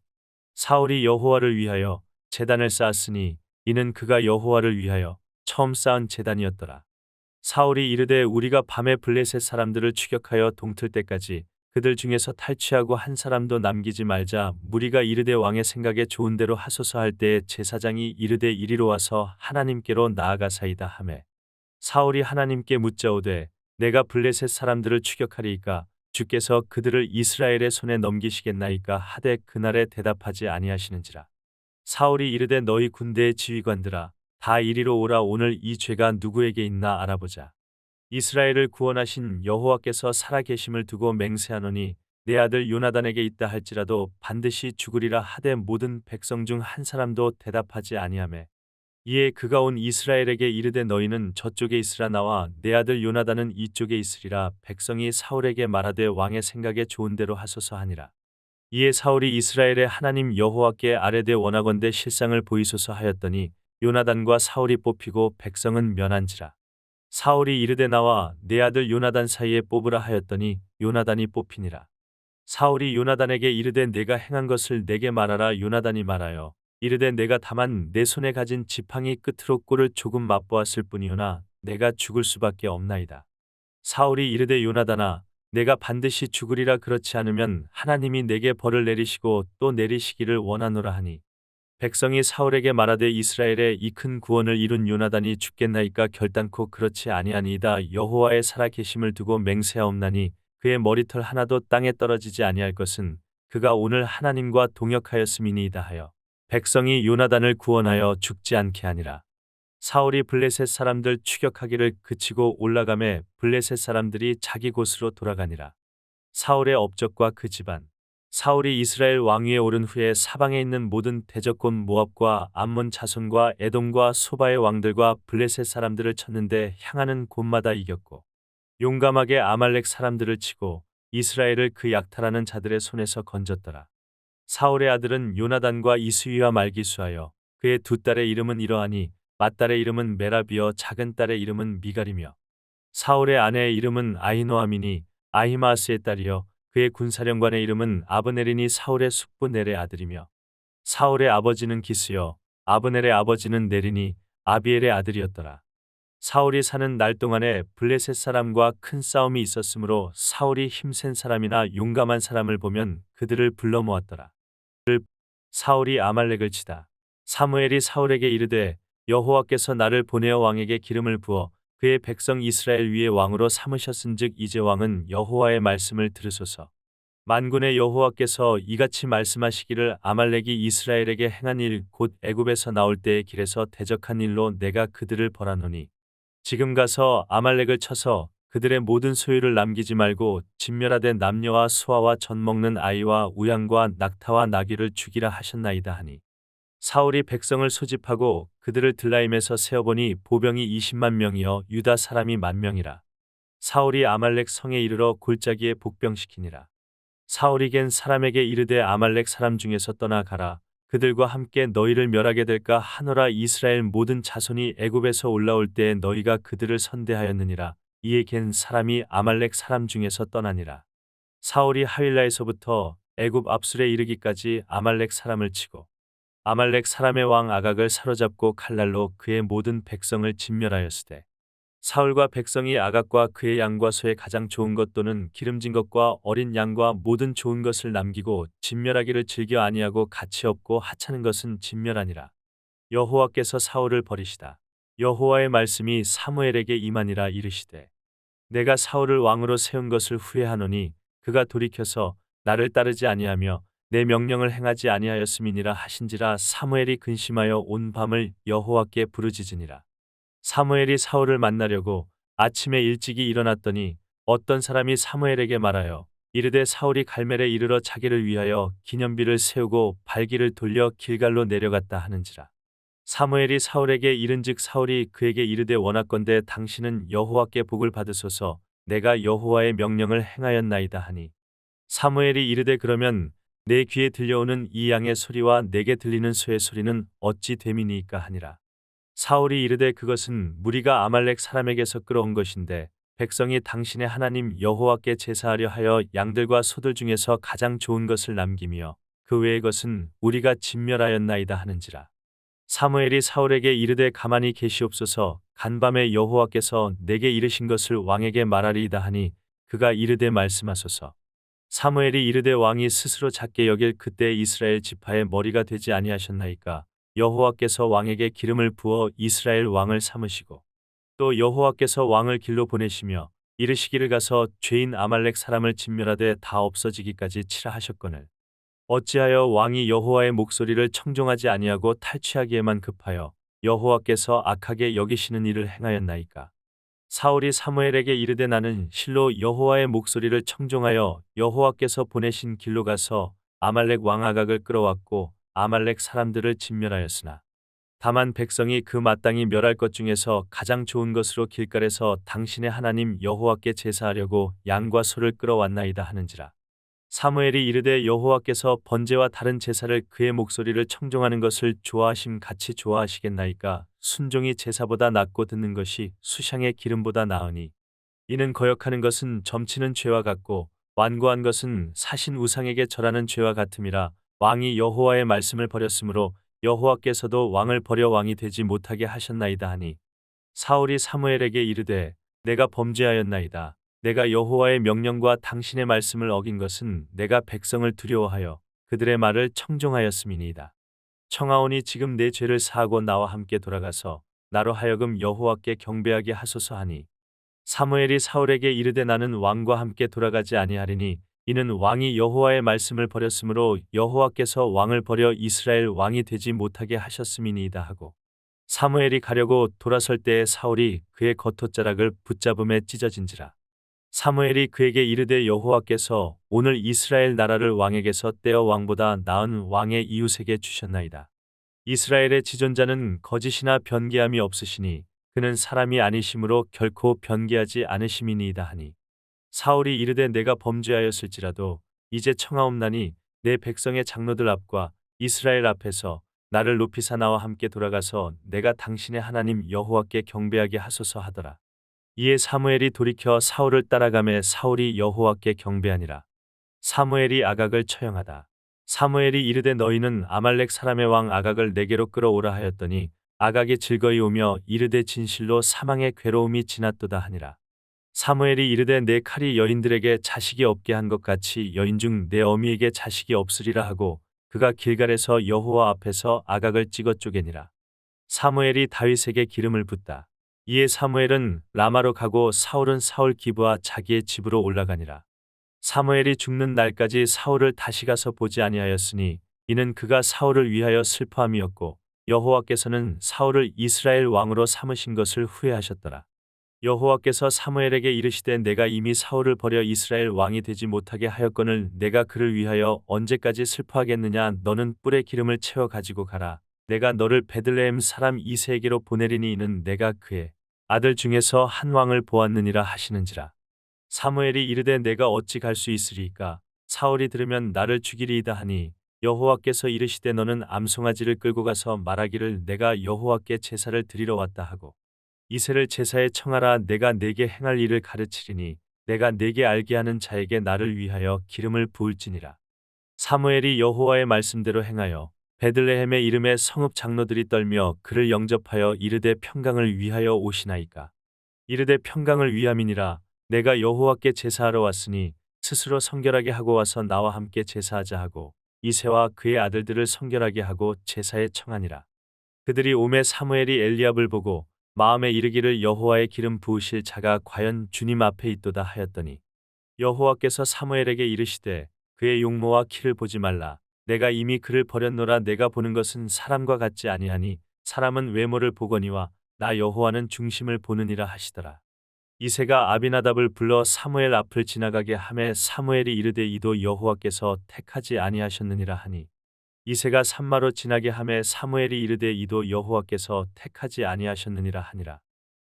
A: 사울이 여호와를 위하여 제단을 쌓았으니 이는 그가 여호와를 위하여 처음 쌓은 제단이었더라. 사울이 이르되 우리가 밤에 블레셋 사람들을 추격하여 동틀 때까지 그들 중에서 탈취하고 한 사람도 남기지 말자. 무리가 이르되 왕의 생각에 좋은 대로 하소서 할 때에 제사장이 이르되 이리로 와서 하나님께로 나아가사이다 하매 사울이 하나님께 묻자오되 내가 블레셋 사람들을 추격하리이까 주께서 그들을 이스라엘의 손에 넘기시겠나이까 하되 그날에 대답하지 아니하시는지라. 사울이 이르되 너희 군대의 지휘관들아 다 이리로 오라. 오늘 이 죄가 누구에게 있나 알아보자. 이스라엘을 구원하신 여호와께서 살아계심을 두고 맹세하노니 내 아들 요나단에게 있다 할지라도 반드시 죽으리라 하되 모든 백성 중 한 사람도 대답하지 아니하매 이에 그가 온 이스라엘에게 이르되 너희는 저쪽에 있으라 나와 내 아들 요나단은 이쪽에 있으리라. 백성이 사울에게 말하되 왕의 생각에 좋은 대로 하소서 하니라. 이에 사울이 이스라엘의 하나님 여호와께 아뢰되 원하건대 실상을 보이소서 하였더니 요나단과 사울이 뽑히고 백성은 면한지라. 사울이 이르되 나와 내 아들 요나단 사이에 뽑으라 하였더니 요나단이 뽑히니라. 사울이 요나단에게 이르되 내가 행한 것을 내게 말하라. 요나단이 말하여 이르되 내가 다만 내 손에 가진 지팡이 끝으로 꿀을 조금 맛보았을 뿐이오나 내가 죽을 수밖에 없나이다. 사울이 이르되 요나단아 내가 반드시 죽으리라. 그렇지 않으면 하나님이 내게 벌을 내리시고 또 내리시기를 원하노라 하니 백성이 사울에게 말하되 이스라엘의 이 큰 구원을 이룬 요나단이 죽겠나이까 결단코 그렇지 아니하니이다. 여호와의 살아계심을 두고 맹세하옵나니 그의 머리털 하나도 땅에 떨어지지 아니할 것은 그가 오늘 하나님과 동역하였음이니이다 하여 백성이 요나단을 구원하여 죽지 않게 하니라. 사울이 블레셋 사람들 추격하기를 그치고 올라가매 블레셋 사람들이 자기 곳으로 돌아가니라. 사울의 업적과 그 집안. 사울이 이스라엘 왕위에 오른 후에 사방에 있는 모든 대적군 모압과 암몬 자손과 에돔과 소바의 왕들과 블레셋 사람들을 쳤는데 향하는 곳마다 이겼고 용감하게 아말렉 사람들을 치고 이스라엘을 그 약탈하는 자들의 손에서 건졌더라. 사울의 아들은 요나단과 이스위와 말기수하여 그의 두 딸의 이름은 이러하니 맏딸의 이름은 메라비어 작은 딸의 이름은 미갈이며 사울의 아내의 이름은 아히노아미니 아히마아스의 딸이여 그의 군사령관의 이름은 아브넬이니 사울의 숙부 넬의 아들이며 사울의 아버지는 기스여 아브넬의 아버지는 넬이니 아비엘의 아들이었더라. 사울이 사는 날 동안에 블레셋 사람과 큰 싸움이 있었으므로 사울이 힘센 사람이나 용감한 사람을 보면 그들을 불러 모았더라. 사울이 아말렉을 치다. 사무엘이 사울에게 이르되 여호와께서 나를 보내어 왕에게 기름을 부어 그의 백성 이스라엘 위에 왕으로 삼으셨은즉 이제 왕은 여호와의 말씀을 들으소서. 만군의 여호와께서 이같이 말씀하시기를 아말렉이 이스라엘에게 행한 일 곧 애굽에서 나올 때의 길에서 대적한 일로 내가 그들을 벌하노니 지금 가서 아말렉을 쳐서 그들의 모든 소유를 남기지 말고 진멸하되 남녀와 소아와 젖 먹는 아이와 우양과 낙타와 나귀를 죽이라 하셨나이다 하니 사울이 백성을 소집하고 그들을 들라임에서 세어보니 보병이 20만 명이여 유다 사람이 10,000명이라. 사울이 아말렉 성에 이르러 골짜기에 복병시키니라. 사울이 겐 사람에게 이르되 아말렉 사람 중에서 떠나가라. 그들과 함께 너희를 멸하게 될까 하노라. 이스라엘 모든 자손이 애굽에서 올라올 때에 너희가 그들을 선대하였느니라. 이에 겐 사람이 아말렉 사람 중에서 떠나니라. 사울이 하윌라에서부터 애굽 압술에 이르기까지 아말렉 사람을 치고 아말렉 사람의 왕 아각을 사로잡고 칼날로 그의 모든 백성을 진멸하였으되 사울과 백성이 아각과 그의 양과 소의 가장 좋은 것 또는 기름진 것과 어린 양과 모든 좋은 것을 남기고 진멸하기를 즐겨 아니하고 가치 없고 하찮은 것은 진멸하니라. 여호와께서 사울을 버리시다. 여호와의 말씀이 사무엘에게 임하니라. 이르시되 내가 사울을 왕으로 세운 것을 후회하노니 그가 돌이켜서 나를 따르지 아니하며 내 명령을 행하지 아니하였음이니라 하신지라. 사무엘이 근심하여 온 밤을 여호와께 부르짖으니라. 사무엘이 사울을 만나려고 아침에 일찍이 일어났더니 어떤 사람이 사무엘에게 말하여 이르되 사울이 갈멜에 이르러 자기를 위하여 기념비를 세우고 발길을 돌려 길갈로 내려갔다 하는지라. 사무엘이 사울에게 이른즉 사울이 그에게 이르되 원하건대 당신은 여호와께 복을 받으소서. 내가 여호와의 명령을 행하였나이다 하니 사무엘이 이르되 그러면 내 귀에 들려오는 이 양의 소리와 내게 들리는 소의 소리는 어찌 됨이니이까 하니라. 사울이 이르되 그것은 무리가 아말렉 사람에게서 끌어온 것인데 백성이 당신의 하나님 여호와께 제사하려 하여 양들과 소들 중에서 가장 좋은 것을 남기며 그 외의 것은 우리가 진멸하였나이다 하는지라. 사무엘이 사울에게 이르되 가만히 계시옵소서. 간밤에 여호와께서 내게 이르신 것을 왕에게 말하리이다 하니 그가 이르되 말씀하소서. 사무엘이 이르되 왕이 스스로 작게 여길 그때 이스라엘 지파의 머리가 되지 아니하셨나이까. 여호와께서 왕에게 기름을 부어 이스라엘 왕을 삼으시고 또 여호와께서 왕을 길로 보내시며 이르시기를 가서 죄인 아말렉 사람을 진멸하되 다 없어지기까지 치라 하셨거늘 어찌하여 왕이 여호와의 목소리를 청종하지 아니하고 탈취하기에만 급하여 여호와께서 악하게 여기시는 일을 행하였나이까. 사울이 사무엘에게 이르되 나는 실로 여호와의 목소리를 청종하여 여호와께서 보내신 길로 가서 아말렉 왕 아각을 끌어왔고 아말렉 사람들을 진멸하였으나 다만 백성이 그 마땅히 멸할 것 중에서 가장 좋은 것으로 길갈에서 당신의 하나님 여호와께 제사하려고 양과 소를 끌어왔나이다 하는지라. 사무엘이 이르되 여호와께서 번제와 다른 제사를 그의 목소리를 청종하는 것을 좋아하심 같이 좋아하시겠나이까. 순종이 제사보다 낫고 듣는 것이 수향의 기름보다 나으니 이는 거역하는 것은 점치는 죄와 같고 완고한 것은 사신 우상에게 절하는 죄와 같음이라. 왕이 여호와의 말씀을 버렸으므로 여호와께서도 왕을 버려 왕이 되지 못하게 하셨나이다 하니 사울이 사무엘에게 이르되 내가 범죄하였나이다. 내가 여호와의 명령과 당신의 말씀을 어긴 것은 내가 백성을 두려워하여 그들의 말을 청종하였음이니이다. 청하오니 지금 내 죄를 사하고 나와 함께 돌아가서 나로 하여금 여호와께 경배하게 하소서 하니 사무엘이 사울에게 이르되 나는 왕과 함께 돌아가지 아니하리니 이는 왕이 여호와의 말씀을 버렸으므로 여호와께서 왕을 버려 이스라엘 왕이 되지 못하게 하셨음이니이다 하고 사무엘이 가려고 돌아설 때에 사울이 그의 겉옷자락을 붙잡음에 찢어진지라. 사무엘이 그에게 이르되 여호와께서 오늘 이스라엘 나라를 왕에게서 떼어 왕보다 나은 왕의 이웃에게 주셨나이다. 이스라엘의 지존자는 거짓이나 변개함이 없으시니 그는 사람이 아니심으로 결코 변개하지 않으심이니이다 하니 사울이 이르되 내가 범죄하였을지라도 이제 청하옵나니 내 백성의 장로들 앞과 이스라엘 앞에서 나를 높이사 나와 함께 돌아가서 내가 당신의 하나님 여호와께 경배하게 하소서 하더라. 이에 사무엘이 돌이켜 사울을 따라가매 사울이 여호와께 경배하니라. 사무엘이 아각을 처형하다. 사무엘이 이르되 너희는 아말렉 사람의 왕 아각을 내게로 끌어오라 하였더니 아각이 즐거이 오며 이르되 진실로 사망의 괴로움이 지났도다 하니라. 사무엘이 이르되 내 칼이 여인들에게 자식이 없게 한 것 같이 여인 중 내 어미에게 자식이 없으리라 하고 그가 길갈에서 여호와 앞에서 아각을 찍어 쪼개니라. 사무엘이 다윗에게 기름을 붓다. 이에 사무엘은 라마로 가고 사울은 사울 기브와 자기의 집으로 올라가니라. 사무엘이 죽는 날까지 사울을 다시 가서 보지 아니하였으니 이는 그가 사울을 위하여 슬퍼함이었고 여호와께서는 사울을 이스라엘 왕으로 삼으신 것을 후회하셨더라. 여호와께서 사무엘에게 이르시되 내가 이미 사울을 버려 이스라엘 왕이 되지 못하게 하였거늘 내가 그를 위하여 언제까지 슬퍼하겠느냐. 너는 뿔에 기름을 채워 가지고 가라. 내가 너를 베들레헴 사람 이새에게로 보내리니 이는 내가 그의 아들 중에서 한 왕을 보았느니라 하시는지라. 사무엘이 이르되 내가 어찌 갈 수 있으리이까. 사울이 들으면 나를 죽이리이다 하니 여호와께서 이르시되 너는 암송아지를 끌고 가서 말하기를 내가 여호와께 제사를 드리러 왔다 하고 이새를 제사에 청하라. 내가 네게 행할 일을 가르치리니 내가 네게 알게 하는 자에게 나를 위하여 기름을 부을지니라. 사무엘이 여호와의 말씀대로 행하여 베들레헴의 이름의 성읍 장로들이 떨며 그를 영접하여 이르되 평강을 위하여 오시나이까. 이르되 평강을 위함이니라. 내가 여호와께 제사하러 왔으니 스스로 성결하게 하고 와서 나와 함께 제사하자 하고 이새와 그의 아들들을 성결하게 하고 제사에 청하니라. 그들이 오매 사무엘이 엘리압을 보고 마음에 이르기를 여호와의 기름 부으실 자가 과연 주님 앞에 있도다 하였더니 여호와께서 사무엘에게 이르시되 그의 용모와 키를 보지 말라. 내가 이미 그를 버렸노라. 내가 보는 것은 사람과 같지 아니하니 사람은 외모를 보거니와 나 여호와는 중심을 보느니라 하시더라. 이새가 아비나답을 불러 사무엘 앞을 지나가게 하매 사무엘이 이르되 이도 여호와께서 택하지 아니하셨느니라 하니 이새가 산마로 지나게 하매 사무엘이 이르되 이도 여호와께서 택하지 아니하셨느니라 하니라.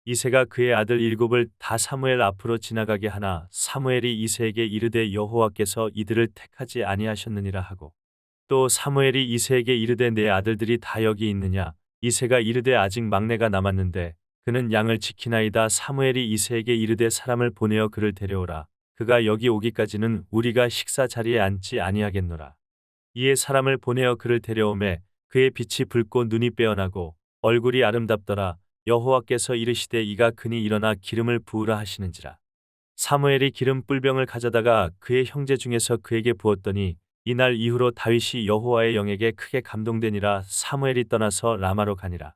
A: 이새가 그의 아들 일곱을 다 사무엘 앞으로 지나가게 하나 사무엘이 이새에게 이르되 여호와께서 이들을 택하지 아니하셨느니라 하고 또 사무엘이 이새에게 이르되 내 아들들이 다 여기 있느냐 이새가 이르되 아직 막내가 남았는데 그는 양을 지키나이다. 사무엘이 이새에게 이르되 사람을 보내어 그를 데려오라. 그가 여기 오기까지는 우리가 식사 자리에 앉지 아니하겠노라. 이에 사람을 보내어 그를 데려오매 그의 빛이 붉고 눈이 빼어나고 얼굴이 아름답더라. 여호와께서 이르시되 이가 그니 일어나 기름을 부으라 하시는지라. 사무엘이 기름 뿔병을 가져다가 그의 형제 중에서 그에게 부었더니 이날 이후로 다윗이 여호와의 영에게 크게 감동되니라. 사무엘이 떠나서 라마로 가니라.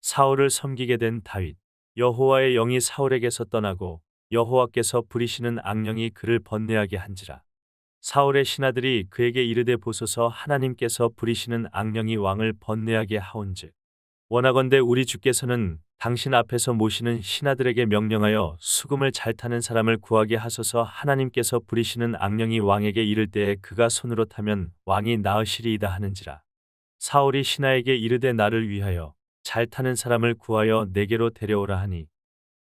A: 사울을 섬기게 된 다윗. 여호와의 영이 사울에게서 떠나고 여호와께서 부리시는 악령이 그를 번뇌하게 한지라. 사울의 신하들이 그에게 이르되 보소서 하나님께서 부리시는 악령이 왕을 번뇌하게 하온즉 원하건대 우리 주께서는 당신 앞에서 모시는 신하들에게 명령하여 수금을 잘 타는 사람을 구하게 하소서. 하나님께서 부리시는 악령이 왕에게 이를 때에 그가 손으로 타면 왕이 나으시리이다 하는지라. 사울이 신하에게 이르되 나를 위하여 잘 타는 사람을 구하여 내게로 데려오라 하니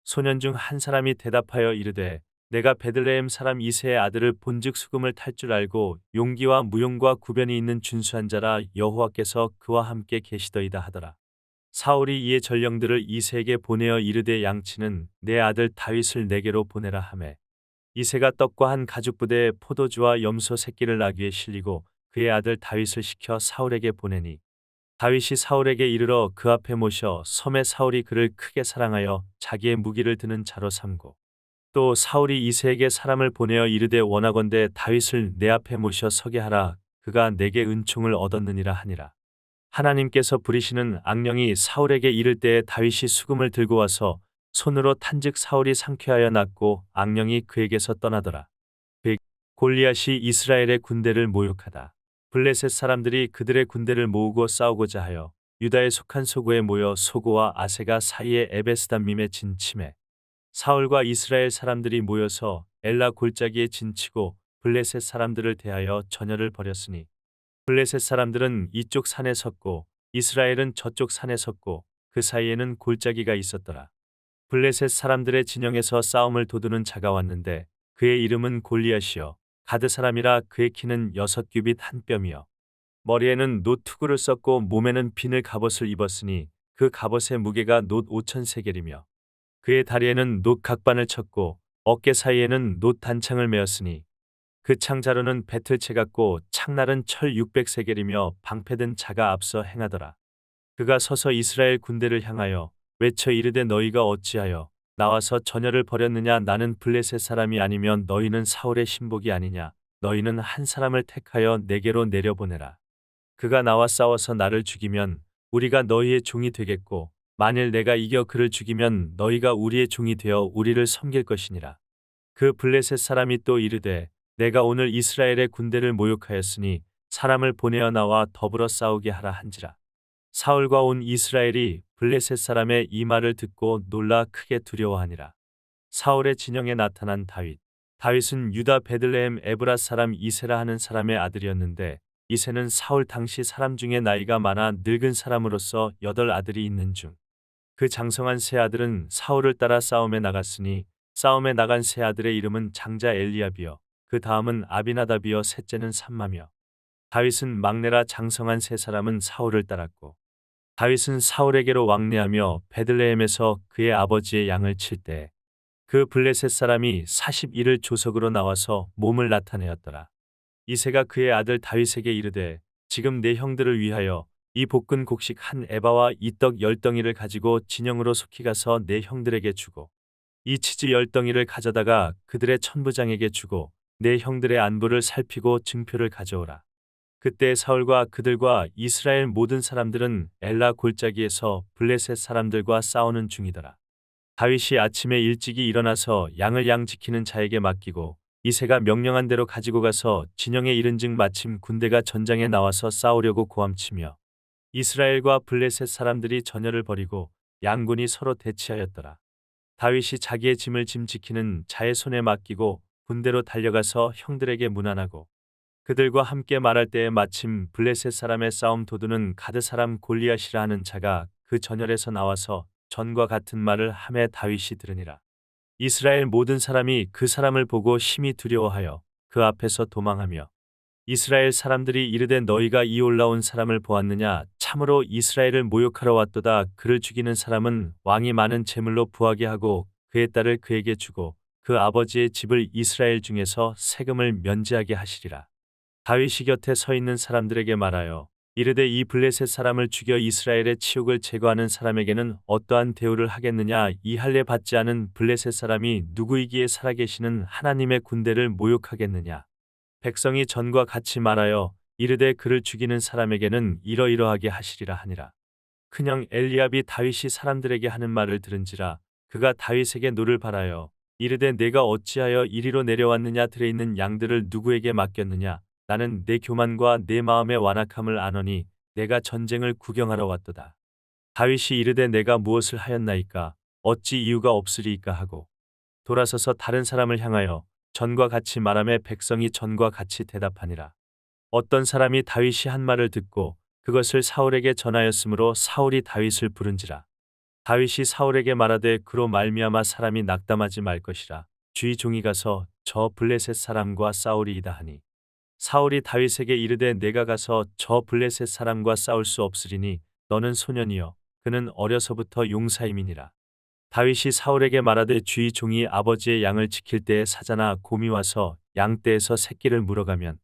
A: 소년 중 한 사람이 대답하여 이르되 내가 베들레헴 사람 이새의 아들을 본즉 수금을 탈 줄 알고 용기와 무용과 구변이 있는 준수한 자라 여호와께서 그와 함께 계시더이다 하더라. 사울이 이에 전령들을 이새에게 보내어 이르되 양치는 내 아들 다윗을 내게로 보내라 하매 이새가 떡과 한 가죽 부대에 포도주와 염소 새끼를 나귀에 실리고 그의 아들 다윗을 시켜 사울에게 보내니 다윗이 사울에게 이르러 그 앞에 모셔 섬에 사울이 그를 크게 사랑하여 자기의 무기를 드는 자로 삼고 또 사울이 이새에게 사람을 보내어 이르되 원하건대 다윗을 내 앞에 모셔 서게 하라. 그가 내게 은총을 얻었느니라 하니라. 하나님께서 부리시는 악령이 사울에게 이를 때에 다윗이 수금을 들고 와서 손으로 탄즉 사울이 상쾌하여 낫고 악령이 그에게서 떠나더라. 골리앗이 이스라엘의 군대를 모욕하다. 블레셋 사람들이 그들의 군대를 모으고 싸우고자 하여 유다에 속한 소고에 모여 소고와 아세가 사이의 에베스담밈에 진침해 사울과 이스라엘 사람들이 모여서 엘라 골짜기에 진치고 블레셋 사람들을 대하여 전열을 벌였으니 블레셋 사람들은 이쪽 산에 섰고 이스라엘은 저쪽 산에 섰고 그 사이에는 골짜기가 있었더라. 블레셋 사람들의 진영에서 싸움을 도두는 자가 왔는데 그의 이름은 골리앗이요 가드 사람이라. 그의 키는 6규빗 한 뼘이요 머리에는 놋 투구를 썼고 몸에는 비늘 갑옷을 입었으니 그 갑옷의 무게가 놋 5,000세겔이며 그의 다리에는 놋 각반을 쳤고 어깨 사이에는 놋 단창을 메었으니 그 창자루는 배틀채 같고 창날은 철 600세겔이며 방패든 자가 앞서 행하더라. 그가 서서 이스라엘 군대를 향하여 외쳐 이르되 너희가 어찌하여 나와서 전열을 벌였느냐. 나는 블레셋 사람이 아니면 너희는 사울의 신복이 아니냐. 너희는 한 사람을 택하여 내게로 내려보내라. 그가 나와 싸워서 나를 죽이면 우리가 너희의 종이 되겠고 만일 내가 이겨 그를 죽이면 너희가 우리의 종이 되어 우리를 섬길 것이니라. 그 블레셋 사람이 또 이르되 내가 오늘 이스라엘의 군대를 모욕하였으니 사람을 보내어 나와 더불어 싸우게 하라 한지라. 사울과 온 이스라엘이 블레셋 사람의 이 말을 듣고 놀라 크게 두려워하니라. 사울의 진영에 나타난 다윗. 다윗은 유다 베들레헴 에브라 사람 이새라 하는 사람의 아들이었는데 이새는 사울 당시 사람 중에 나이가 많아 늙은 사람으로서 8 아들이 있는 중 그 장성한 세 아들은 사울을 따라 싸움에 나갔으니 싸움에 나간 세 아들의 이름은 장자 엘리압이요 그 다음은 아비나답이요 셋째는 삼마며 다윗은 막내라. 장성한 세 사람은 사울을 따랐고 다윗은 사울에게로 왕래하며 베들레헴에서 그의 아버지의 양을 칠 때 그 블레셋 사람이 41을 조석으로 나와서 몸을 나타내었더라. 이새가 그의 아들 다윗에게 이르되 지금 내 형들을 위하여 이 볶은 곡식 한 에바와 이 떡 10덩이를 가지고 진영으로 속히 가서 내 형들에게 주고 이 치즈 10덩이를 가져다가 그들의 천부장에게 주고 내 형들의 안부를 살피고 증표를 가져오라. 그때 사울과 그들과 이스라엘 모든 사람들은 엘라 골짜기에서 블레셋 사람들과 싸우는 중이더라. 다윗이 아침에 일찍이 일어나서 양을 양 지키는 자에게 맡기고 이새가 명령한 대로 가지고 가서 진영에 이른즉 마침 군대가 전장에 나와서 싸우려고 고함치며 이스라엘과 블레셋 사람들이 전열을 벌이고 양군이 서로 대치하였더라. 다윗이 자기의 짐을 짐 지키는 자의 손에 맡기고 군대로 달려가서 형들에게 문안하고 그들과 함께 말할 때에 마침 블레셋 사람의 싸움 도두는 가드 사람 골리앗이라 하는 자가 그 전열에서 나와서 전과 같은 말을 하매 다윗이 들으니라. 이스라엘 모든 사람이 그 사람을 보고 심히 두려워하여 그 앞에서 도망하며 이스라엘 사람들이 이르되 너희가 이 올라온 사람을 보았느냐 참으로 이스라엘을 모욕하러 왔도다. 그를 죽이는 사람은 왕이 많은 재물로 부하게 하고 그의 딸을 그에게 주고 그 아버지의 집을 이스라엘 중에서 세금을 면제하게 하시리라. 다윗이 곁에 서 있는 사람들에게 말하여 이르되 이 블레셋 사람을 죽여 이스라엘의 치욕을 제거하는 사람에게는 어떠한 대우를 하겠느냐. 이 할례 받지 않은 블레셋 사람이 누구이기에 살아계시는 하나님의 군대를 모욕하겠느냐. 백성이 전과 같이 말하여 이르되 그를 죽이는 사람에게는 이러이러하게 하시리라 하니라. 큰형 엘리압이 다윗이 사람들에게 하는 말을 들은지라 그가 다윗에게 노를 바라여 이르되 내가 어찌하여 이리로 내려왔느냐. 들에 있는 양들을 누구에게 맡겼느냐. 나는 내 교만과 내 마음의 완악함을 아노니 내가 전쟁을 구경하러 왔도다. 다윗이 이르되 내가 무엇을 하였나이까. 어찌 이유가 없으리이까 하고 돌아서서 다른 사람을 향하여 전과 같이 말하며 백성이 전과 같이 대답하니라. 어떤 사람이 다윗이 한 말을 듣고 그것을 사울에게 전하였으므로 사울이 다윗을 부른지라. 다윗이 사울에게 말하되 그로 말미암아 사람이 낙담하지 말 것이라. 주의 종이 가서 저 블레셋 사람과 싸우리이다 하니 사울이 다윗에게 이르되 내가 가서 저 블레셋 사람과 싸울 수 없으리니 너는 소년이요 그는 어려서부터 용사임이니라. 다윗이 사울에게 말하되 주의 종이 아버지의 양을 지킬 때에 사자나 곰이 와서 양떼에서 새끼를 물어가면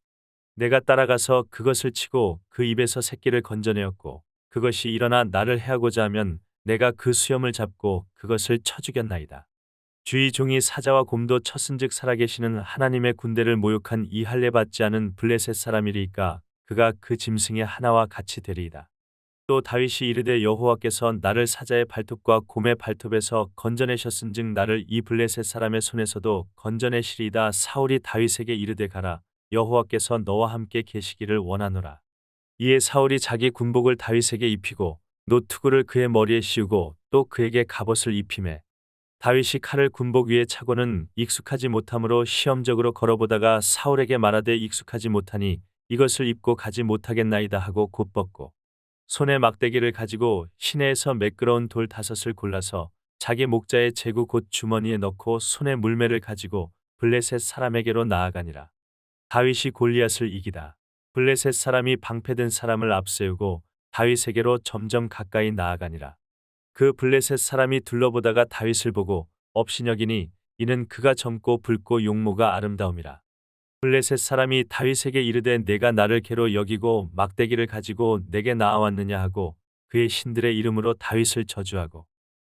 A: 내가 따라가서 그것을 치고 그 입에서 새끼를 건져내었고 그것이 일어나 나를 해하고자 하면 내가 그 수염을 잡고 그것을 쳐 죽였나이다. 주의 종이 사자와 곰도 쳤은즉 살아계시는 하나님의 군대를 모욕한 이 할례 받지 않은 블레셋 사람이리이까 그가 그 짐승의 하나와 같이 되리이다. 또 다윗이 이르되 여호와께서 나를 사자의 발톱과 곰의 발톱에서 건져내셨은즉 나를 이 블레셋 사람의 손에서도 건져내시리이다. 사울이 다윗에게 이르되 가라. 여호와께서 너와 함께 계시기를 원하노라. 이에 사울이 자기 군복을 다윗에게 입히고 노투구를 그의 머리에 씌우고 또 그에게 갑옷을 입히매 다윗이 칼을 군복 위에 차고는 익숙하지 못함으로 시험적으로 걸어보다가 사울에게 말하되 익숙하지 못하니 이것을 입고 가지 못하겠나이다 하고 곧 벗고 손에 막대기를 가지고 시내에서 매끄러운 돌 5을 골라서 자기 목자의 제구 곧 주머니에 넣고 손에 물매를 가지고 블레셋 사람에게로 나아가니라. 다윗이 골리앗을 이기다. 블레셋 사람이 방패든 사람을 앞세우고 다윗에게로 점점 가까이 나아가니라. 그 블레셋 사람이 둘러보다가 다윗을 보고 업신여기니 이는 그가 젊고 붉고 용모가 아름다움이라. 블레셋 사람이 다윗에게 이르되 내가 나를 개로 여기고 막대기를 가지고 내게 나아왔느냐 하고 그의 신들의 이름으로 다윗을 저주하고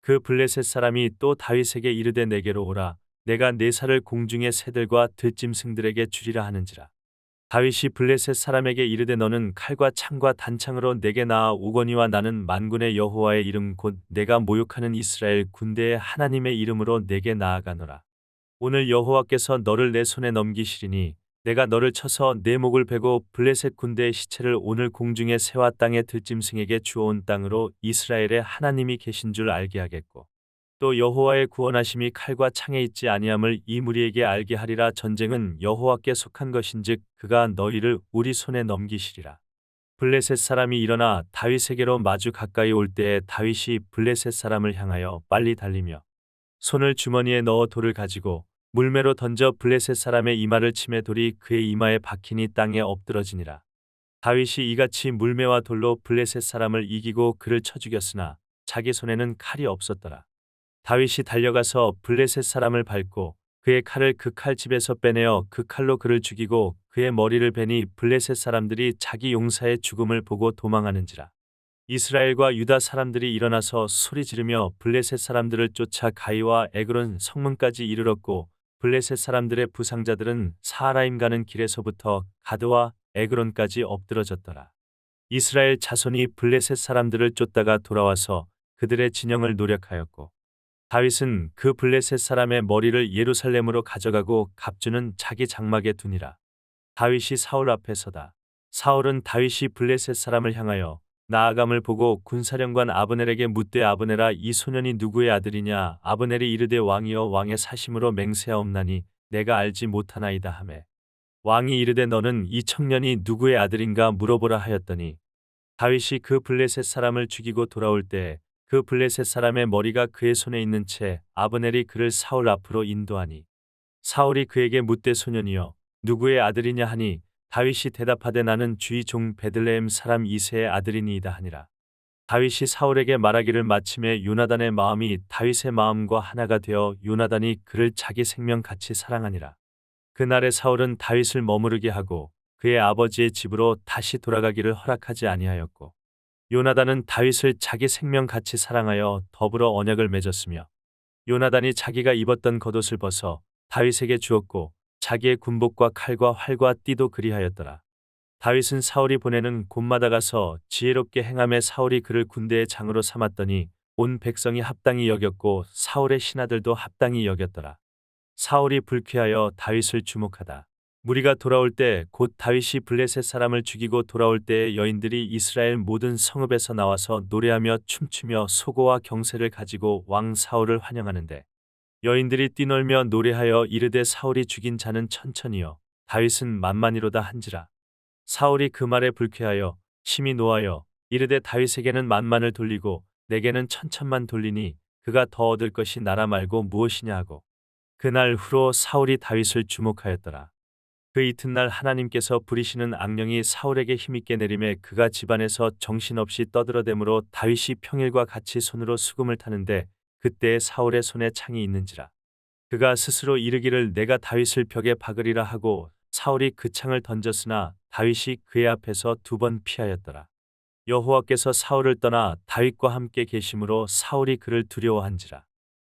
A: 그 블레셋 사람이 또 다윗에게 이르되 내게로 오라. 내가 네 살을 공중의 새들과 들짐승들에게 주리라 하는지라. 다윗이 블레셋 사람에게 이르되 너는 칼과 창과 단창으로 내게 나아 오거니와 나는 만군의 여호와의 이름 곧 내가 모욕하는 이스라엘 군대의 하나님의 이름으로 내게 나아가노라. 오늘 여호와께서 너를 내 손에 넘기시리니 내가 너를 쳐서 내 목을 베고 블레셋 군대의 시체를 오늘 공중의 새와 땅의 들짐승에게 주어온 땅으로 이스라엘의 하나님이 계신 줄 알게 하겠고 또 여호와의 구원하심이 칼과 창에 있지 아니함을 이 무리에게 알게 하리라. 전쟁은 여호와께 속한 것인즉 그가 너희를 우리 손에 넘기시리라. 블레셋 사람이 일어나 다윗에게로 마주 가까이 올 때에 다윗이 블레셋 사람을 향하여 빨리 달리며 손을 주머니에 넣어 돌을 가지고 물매로 던져 블레셋 사람의 이마를 치매 돌이 그의 이마에 박히니 땅에 엎드러지니라. 다윗이 이같이 물매와 돌로 블레셋 사람을 이기고 그를 쳐 죽였으나 자기 손에는 칼이 없었더라. 다윗이 달려가서 블레셋 사람을 밟고 그의 칼을 그 칼집에서 빼내어 그 칼로 그를 죽이고 그의 머리를 베니 블레셋 사람들이 자기 용사의 죽음을 보고 도망하는지라. 이스라엘과 유다 사람들이 일어나서 소리 지르며 블레셋 사람들을 쫓아 가이와 에그론 성문까지 이르렀고 블레셋 사람들의 부상자들은 사하라임 가는 길에서부터 가드와 에그론까지 엎드러졌더라. 이스라엘 자손이 블레셋 사람들을 쫓다가 돌아와서 그들의 진영을 노력하였고 다윗은 그 블레셋 사람의 머리를 예루살렘으로 가져가고 갑주는 자기 장막에 두니라. 다윗이 사울 앞에 서다. 사울은 다윗이 블레셋 사람을 향하여 나아감을 보고 군사령관 아브넬에게 묻되 아브넬아 이 소년이 누구의 아들이냐. 아브넬이 이르되 왕이여 왕의 사심으로 맹세하옵나니 내가 알지 못하나이다 하매 왕이 이르되 너는 이 청년이 누구의 아들인가 물어보라 하였더니 다윗이 그 블레셋 사람을 죽이고 돌아올 때 그 블레셋 사람의 머리가 그의 손에 있는 채 아브넬이 그를 사울 앞으로 인도하니 사울이 그에게 묻되 소년이여 누구의 아들이냐 하니 다윗이 대답하되 나는 주의 종 베들레헴 사람 이새의 아들이니이다 하니라. 다윗이 사울에게 말하기를 마침에 요나단의 마음이 다윗의 마음과 하나가 되어 요나단이 그를 자기 생명같이 사랑하니라. 그날에 사울은 다윗을 머무르게 하고 그의 아버지의 집으로 다시 돌아가기를 허락하지 아니하였고 요나단은 다윗을 자기 생명같이 사랑하여 더불어 언약을 맺었으며 요나단이 자기가 입었던 겉옷을 벗어 다윗에게 주었고 자기의 군복과 칼과 활과 띠도 그리하였더라. 다윗은 사울이 보내는 곳마다 가서 지혜롭게 행함에 사울이 그를 군대의 장으로 삼았더니 온 백성이 합당히 여겼고 사울의 신하들도 합당히 여겼더라. 사울이 불쾌하여 다윗을 주목하다. 무리가 돌아올 때 곧 다윗이 블레셋 사람을 죽이고 돌아올 때에 여인들이 이스라엘 모든 성읍에서 나와서 노래하며 춤추며 소고와 경새를 가지고 왕 사울을 환영하는데 여인들이 뛰놀며 노래하여 이르되 사울이 죽인 자는 천천히요 다윗은 만만이로다 한지라. 사울이 그 말에 불쾌하여 심히 노하여 이르되 다윗에게는 만만을 돌리고 내게는 천천만 돌리니 그가 더 얻을 것이 나라 말고 무엇이냐 하고 그날 후로 사울이 다윗을 주목하였더라. 그 이튿날 하나님께서 부리시는 악령이 사울에게 힘있게 내림에 그가 집안에서 정신없이 떠들어대므로 다윗이 평일과 같이 손으로 수금을 타는데 그때에 사울의 손에 창이 있는지라. 그가 스스로 이르기를 내가 다윗을 벽에 박으리라 하고 사울이 그 창을 던졌으나 다윗이 그의 앞에서 2번 피하였더라. 여호와께서 사울을 떠나 다윗과 함께 계심으로 사울이 그를 두려워한지라.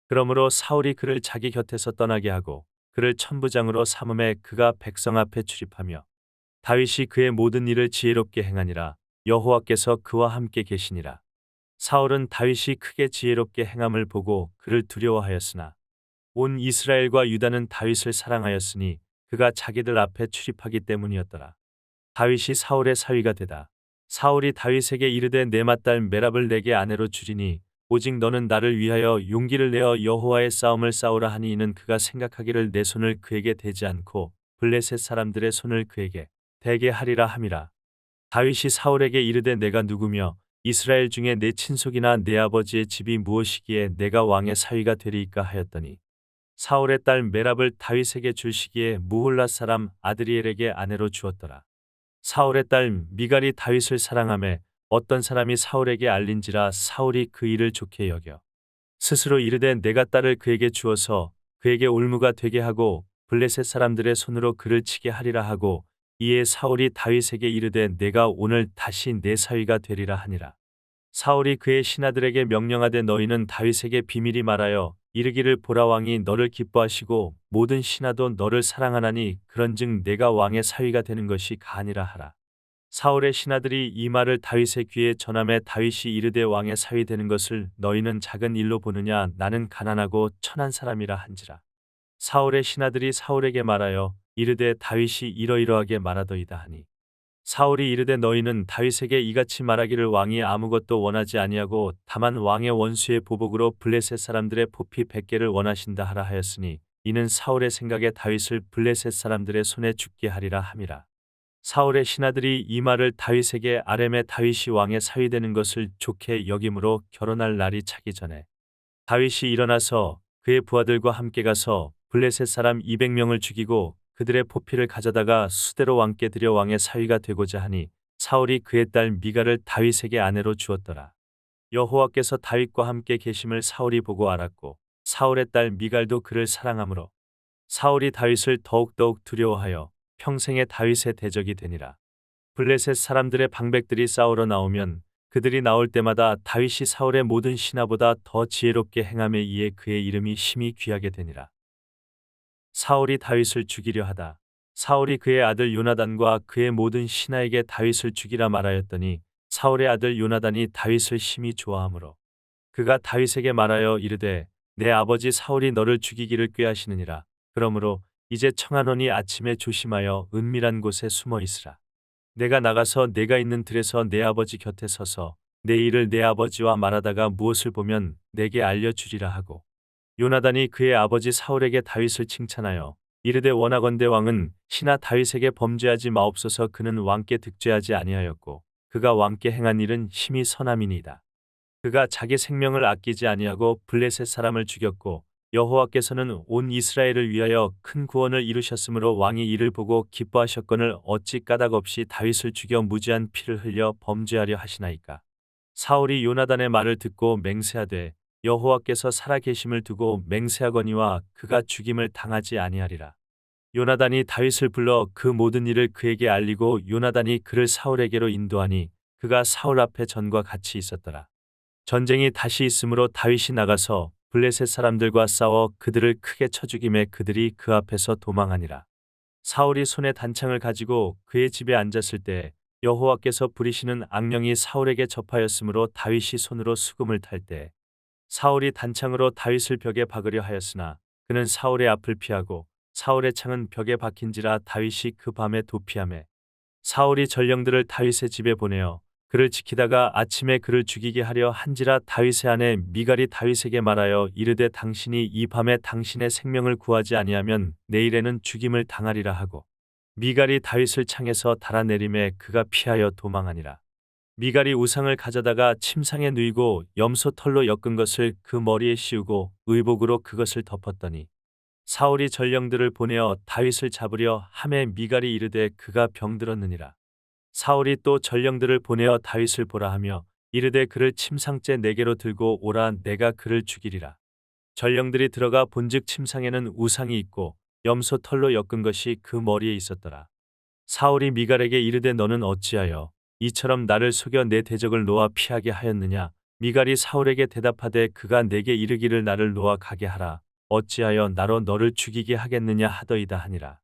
A: 그러므로 사울이 그를 자기 곁에서 떠나게 하고 그를 천부장으로 삼음에 그가 백성 앞에 출입하며 다윗이 그의 모든 일을 지혜롭게 행하니라. 여호와께서 그와 함께 계시니라. 사울은 다윗이 크게 지혜롭게 행함을 보고 그를 두려워하였으나 온 이스라엘과 유다는 다윗을 사랑하였으니 그가 자기들 앞에 출입하기 때문이었더라. 다윗이 사울의 사위가 되다. 사울이 다윗에게 이르되 내 맏딸 메랍을 내게 아내로 주리니 오직 너는 나를 위하여 용기를 내어 여호와의 싸움을 싸우라 하니 이는 그가 생각하기를 내 손을 그에게 대지 않고 블레셋 사람들의 손을 그에게 대게 하리라 함이라. 다윗이 사울에게 이르되 내가 누구며 이스라엘 중에 내 친속이나 내 아버지의 집이 무엇이기에 내가 왕의 사위가 되리이까 하였더니 사울의 딸 메랍을 다윗에게 줄 시기에 무홀라 사람 아드리엘에게 아내로 주었더라. 사울의 딸 미갈이 다윗을 사랑하매 어떤 사람이 사울에게 알린지라 사울이 그 일을 좋게 여겨 스스로 이르되 내가 딸을 그에게 주어서 그에게 올무가 되게 하고 블레셋 사람들의 손으로 그를 치게 하리라 하고 이에 사울이 다윗에게 이르되 내가 오늘 다시 내 사위가 되리라 하니라. 사울이 그의 신하들에게 명령하되 너희는 다윗에게 비밀히 말하여 이르기를 보라 왕이 너를 기뻐하시고 모든 신하도 너를 사랑하나니 그런즉 내가 왕의 사위가 되는 것이 가하니라 하라. 사울의 신하들이 이 말을 다윗의 귀에 전하매 다윗이 이르되 왕의 사위 되는 것을 너희는 작은 일로 보느냐 나는 가난하고 천한 사람이라 한지라. 사울의 신하들이 사울에게 말하여 이르되 다윗이 이러이러하게 말하더이다 하니 사울이 이르되 너희는 다윗에게 이같이 말하기를 왕이 아무것도 원하지 아니하고 다만 왕의 원수의 보복으로 블레셋 사람들의 포피 100개를 원하신다 하라 하였으니 이는 사울의 생각에 다윗을 블레셋 사람들의 손에 죽게 하리라 함이라. 사울의 신하들이 이 말을 다윗에게 아뢰매 다윗이 왕의 사위 되는 것을 좋게 여김으로 결혼할 날이 차기 전에 다윗이 일어나서 그의 부하들과 함께 가서 블레셋 사람 200명을 죽이고 그들의 포피를 가져다가 수대로 왕께 드려 왕의 사위가 되고자 하니 사울이 그의 딸 미갈을 다윗에게 아내로 주었더라. 여호와께서 다윗과 함께 계심을 사울이 보고 알았고 사울의 딸 미갈도 그를 사랑하므로 사울이 다윗을 더욱더욱 두려워하여 평생에 다윗의 대적이 되니라. 블레셋 사람들의 방백들이 싸우러 나오면 그들이 나올 때마다 다윗이 사울의 모든 신하보다 더 지혜롭게 행함에 의해 그의 이름이 심히 귀하게 되니라. 사울이 다윗을 죽이려 하다. 사울이 그의 아들 요나단과 그의 모든 신하에게 다윗을 죽이라 말하였더니 사울의 아들 요나단이 다윗을 심히 좋아하므로 그가 다윗에게 말하여 이르되 내 아버지 사울이 너를 죽이기를 꾀하시느니라. 그러므로 이제 청하노니 아침에 조심하여 은밀한 곳에 숨어 있으라. 내가 나가서 내가 있는 들에서 내 아버지 곁에 서서 내 일을 내 아버지와 말하다가 무엇을 보면 내게 알려주리라 하고 요나단이 그의 아버지 사울에게 다윗을 칭찬하여 이르되 원하건대 왕은 신하 다윗에게 범죄하지 마옵소서. 그는 왕께 득죄하지 아니하였고 그가 왕께 행한 일은 심히 선함이니이다. 그가 자기 생명을 아끼지 아니하고 블레셋 사람을 죽였고 여호와께서는 온 이스라엘을 위하여 큰 구원을 이루셨으므로 왕이 이를 보고 기뻐하셨거늘 어찌 까닭 없이 다윗을 죽여 무지한 피를 흘려 범죄하려 하시나이까. 사울이 요나단의 말을 듣고 맹세하되 여호와께서 살아 계심을 두고 맹세하거니와 그가 죽임을 당하지 아니하리라. 요나단이 다윗을 불러 그 모든 일을 그에게 알리고 요나단이 그를 사울에게로 인도하니 그가 사울 앞에 전과 같이 있었더라. 전쟁이 다시 있으므로 다윗이 나가서 블레셋 사람들과 싸워 그들을 크게 쳐 죽임에 그들이 그 앞에서 도망하니라. 사울이 손에 단창을 가지고 그의 집에 앉았을 때 여호와께서 부리시는 악령이 사울에게 접하였으므로 다윗이 손으로 수금을 탈 때 사울이 단창으로 다윗을 벽에 박으려 하였으나 그는 사울의 앞을 피하고 사울의 창은 벽에 박힌지라 다윗이 그 밤에 도피하매 사울이 전령들을 다윗의 집에 보내어 그를 지키다가 아침에 그를 죽이게 하려 한지라 다윗의 아내 미갈이 다윗에게 말하여 이르되 당신이 이 밤에 당신의 생명을 구하지 아니하면 내일에는 죽임을 당하리라 하고 미갈이 다윗을 창에서 달아내림에 그가 피하여 도망하니라. 미갈이 우상을 가져다가 침상에 누이고 염소 털로 엮은 것을 그 머리에 씌우고 의복으로 그것을 덮었더니 사울이 전령들을 보내어 다윗을 잡으려 하매 미갈이 이르되 그가 병들었느니라. 사울이 또 전령들을 보내어 다윗을 보라 하며 이르되 그를 침상째 네개로 들고 오라 내가 그를 죽이리라. 전령들이 들어가 본즉 침상에는 우상이 있고 염소 털로 엮은 것이 그 머리에 있었더라. 사울이 미갈에게 이르되 너는 어찌하여 이처럼 나를 속여 내 대적을 놓아 피하게 하였느냐. 미갈이 사울에게 대답하되 그가 내게 이르기를 나를 놓아 가게 하라. 어찌하여 나로 너를 죽이게 하겠느냐 하더이다 하니라.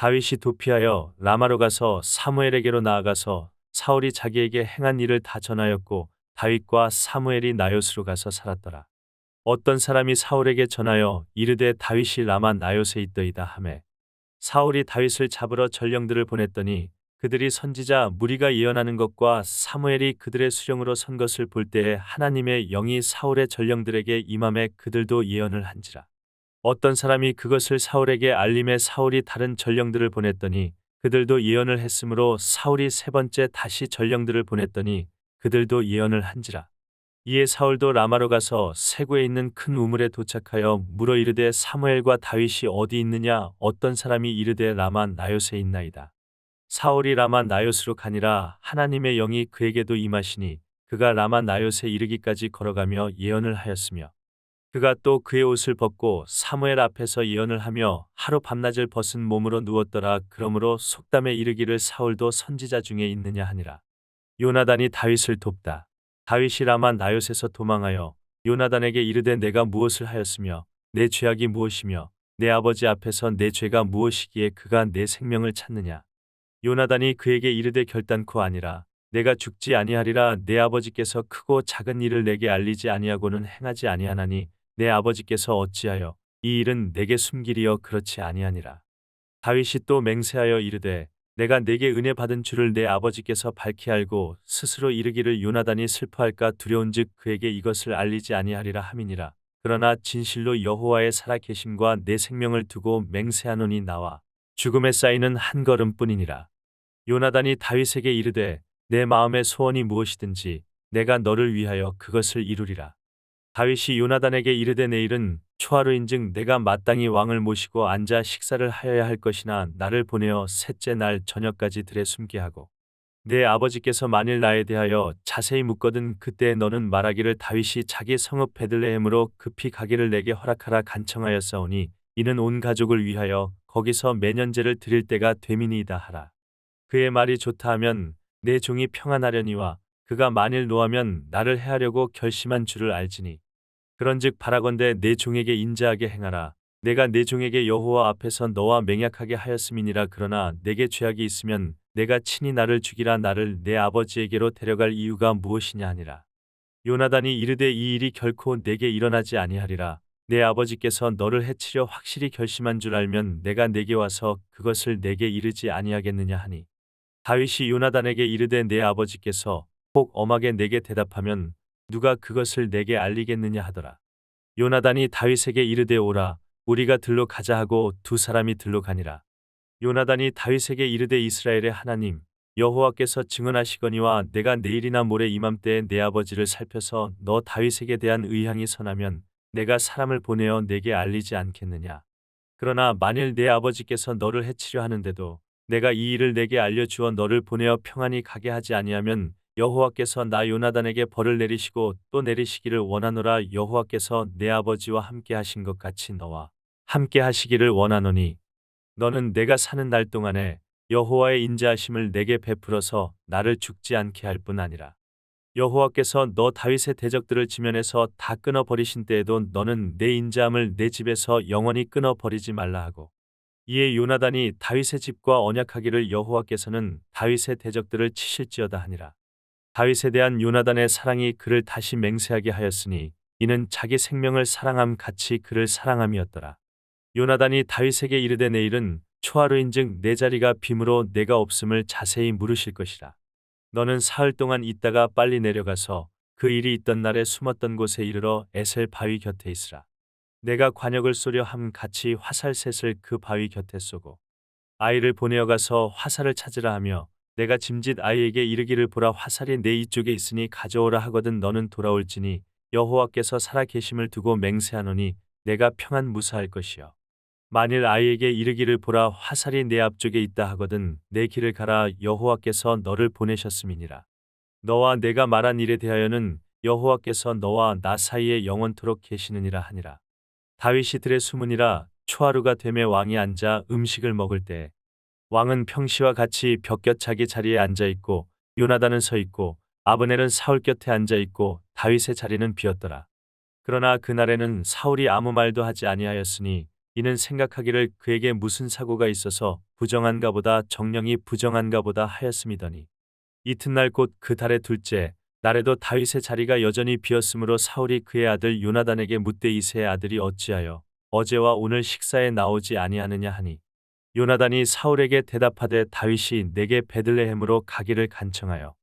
A: 다윗이 도피하여 라마로 가서 사무엘에게로 나아가서 사울이 자기에게 행한 일을 다 전하였고 다윗과 사무엘이 나요스로 가서 살았더라. 어떤 사람이 사울에게 전하여 이르되 다윗이 라마 나요스에 있더이다 하매 사울이 다윗을 잡으러 전령들을 보냈더니 그들이 선지자 무리가 예언하는 것과 사무엘이 그들의 수령으로 선 것을 볼 때에 하나님의 영이 사울의 전령들에게 임함에 그들도 예언을 한지라. 어떤 사람이 그것을 사울에게 알림해 사울이 다른 전령들을 보냈더니 그들도 예언을 했으므로 사울이 세 번째 다시 전령들을 보냈더니 그들도 예언을 한지라. 이에 사울도 라마로 가서 세구에 있는 큰 우물에 도착하여 물어 이르되 사무엘과 다윗이 어디 있느냐. 어떤 사람이 이르되 라마 나요스에 있나이다. 사울이 라마 나요스로 가니라. 하나님의 영이 그에게도 임하시니 그가 라마 나요스에 이르기까지 걸어가며 예언을 하였으며 그가 또 그의 옷을 벗고 사무엘 앞에서 예언을 하며 하루 밤낮을 벗은 몸으로 누웠더라. 그러므로 속담에 이르기를 사울도 선지자 중에 있느냐 하니라. 요나단이 다윗을 돕다. 다윗이 라마 나요스에서 도망하여 요나단에게 이르되 내가 무엇을 하였으며 내 죄악이 무엇이며 내 아버지 앞에서 내 죄가 무엇이기에 그가 내 생명을 찾느냐. 요나단이 그에게 이르되 결단코 아니라 내가 죽지 아니하리라. 내 아버지께서 크고 작은 일을 내게 알리지 아니하고는 행하지 아니하나니 내 아버지께서 어찌하여 이 일은 내게 숨기리여 그렇지 아니하니라. 다윗이 또 맹세하여 이르되 내가 내게 은혜 받은 줄을 내 아버지께서 밝히 알고 스스로 이르기를 요나단이 슬퍼할까 두려운즉 그에게 이것을 알리지 아니하리라 함이니라. 그러나 진실로 여호와의 살아계심과 내 생명을 두고 맹세하노니 나와 죽음에 쌓이는 한 걸음뿐이니라. 요나단이 다윗에게 이르되 내 마음의 소원이 무엇이든지 내가 너를 위하여 그것을 이루리라. 다윗이 요나단에게 이르되 내일은 초하루인즉 내가 마땅히 왕을 모시고 앉아 식사를 하여야 할 것이나 나를 보내어 셋째 날 저녁까지 들에 숨게 하고 내 아버지께서 만일 나에 대하여 자세히 묻거든 그때 너는 말하기를 다윗이 자기 성읍 베들레헴으로 급히 가기를 내게 허락하라 간청하였사오니 이는 온 가족을 위하여 거기서 매년제를 드릴 때가 되미니이다 하라. 그의 말이 좋다 하면 내 종이 평안하려니와 그가 만일 노하면 나를 해하려고 결심한 줄을 알지니 그런즉 바라건대 내 종에게 인자하게 행하라. 내가 내 종에게 여호와 앞에서 너와 맹약하게 하였음이니라. 그러나 내게 죄악이 있으면 내가 친히 나를 죽이라. 나를 내 아버지에게로 데려갈 이유가 무엇이냐 하니라. 요나단이 이르되 이 일이 결코 내게 일어나지 아니하리라. 내 아버지께서 너를 해치려 확실히 결심한 줄 알면 내가 내게 와서 그것을 내게 이르지 아니하겠느냐 하니 다윗이 요나단에게 이르되 내 아버지께서 혹 엄하게 내게 대답하면 누가 그것을 내게 알리겠느냐 하더라. 요나단이 다윗에게 이르되 오라 우리가 들로 가자 하고 두 사람이 들로 가니라. 요나단이 다윗에게 이르되 이스라엘의 하나님 여호와께서 증언하시거니와 내가 내일이나 모레 이맘때에 내 아버지를 살펴서 너 다윗에게 대한 의향이 선하면 내가 사람을 보내어 내게 알리지 않겠느냐. 그러나 만일 내 아버지께서 너를 해치려 하는데도 내가 이 일을 내게 알려주어 너를 보내어 평안히 가게 하지 아니하면 여호와께서 나 요나단에게 벌을 내리시고 또 내리시기를 원하노라. 여호와께서 내 아버지와 함께 하신 것 같이 너와 함께 하시기를 원하노니 너는 내가 사는 날 동안에 여호와의 인자하심을 내게 베풀어서 나를 죽지 않게 할 뿐 아니라 여호와께서 너 다윗의 대적들을 지면에서 다 끊어 버리신 때에도 너는 내 인자함을 내 집에서 영원히 끊어 버리지 말라 하고 이에 요나단이 다윗의 집과 언약하기를 여호와께서는 다윗의 대적들을 치실지어다 하니라. 다윗에 대한 요나단의 사랑이 그를 다시 맹세하게 하였으니 이는 자기 생명을 사랑함 같이 그를 사랑함이었더라. 요나단이 다윗에게 이르되 내일은 초하루인즉 내 자리가 빔으로 내가 없음을 자세히 물으실 것이라. 너는 사흘 동안 있다가 빨리 내려가서 그 일이 있던 날에 숨었던 곳에 이르러 에셀 바위 곁에 있으라. 내가 관역을 쏘려 함 같이 화살셋을 그 바위 곁에 쏘고 아이를 보내어 가서 화살을 찾으라 하며 내가 짐짓 아이에게 이르기를 보라 화살이 내 이쪽에 있으니 가져오라 하거든 너는 돌아올지니 여호와께서 살아 계심을 두고 맹세하노니 내가 평안 무사할 것이요. 만일 아이에게 이르기를 보라 화살이 내 앞쪽에 있다 하거든 내 길을 가라 여호와께서 너를 보내셨음이니라. 너와 내가 말한 일에 대하여는 여호와께서 너와 나 사이에 영원토록 계시느니라 하니라. 다윗이 들에 숨으니라. 초하루가 되매 왕이 앉아 음식을 먹을 때 왕은 평시와 같이 벽곁 자기 자리에 앉아 있고 요나단은 서 있고 아브넬은 사울 곁에 앉아 있고 다윗의 자리는 비었더라. 그러나 그날에는 사울이 아무 말도 하지 아니하였으니 이는 생각하기를 그에게 무슨 사고가 있어서 부정한가 보다 정령이 부정한가 보다 하였음이더니 이튿날 곧 그 달의 둘째 날에도 다윗의 자리가 여전히 비었으므로 사울이 그의 아들 요나단에게 묻되 이새의 아들이 어찌하여 어제와 오늘 식사에 나오지 아니하느냐 하니 요나단이 사울에게 대답하되 다윗이 내게 베들레헴으로 가기를 간청하여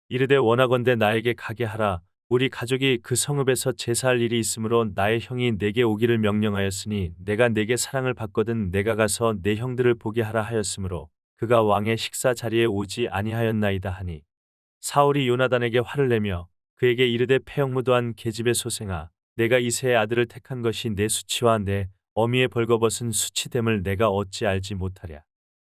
A: 이르되 원하건대 나에게 가게 하라. 우리 가족이 그 성읍에서 제사할 일이 있으므로 나의 형이 내게 오기를 명령하였으니 내가 내게 사랑을 받거든 내가 가서 내 형들을 보게 하라 하였으므로 그가 왕의 식사 자리에 오지 아니하였나이다 하니 사울이 요나단에게 화를 내며 그에게 이르되 패역무도한 계집의 소생아 내가 이새의 아들을 택한 것이 내 수치와 내 어미의 벌거벗은 수치됨을 내가 어찌 알지 못하랴.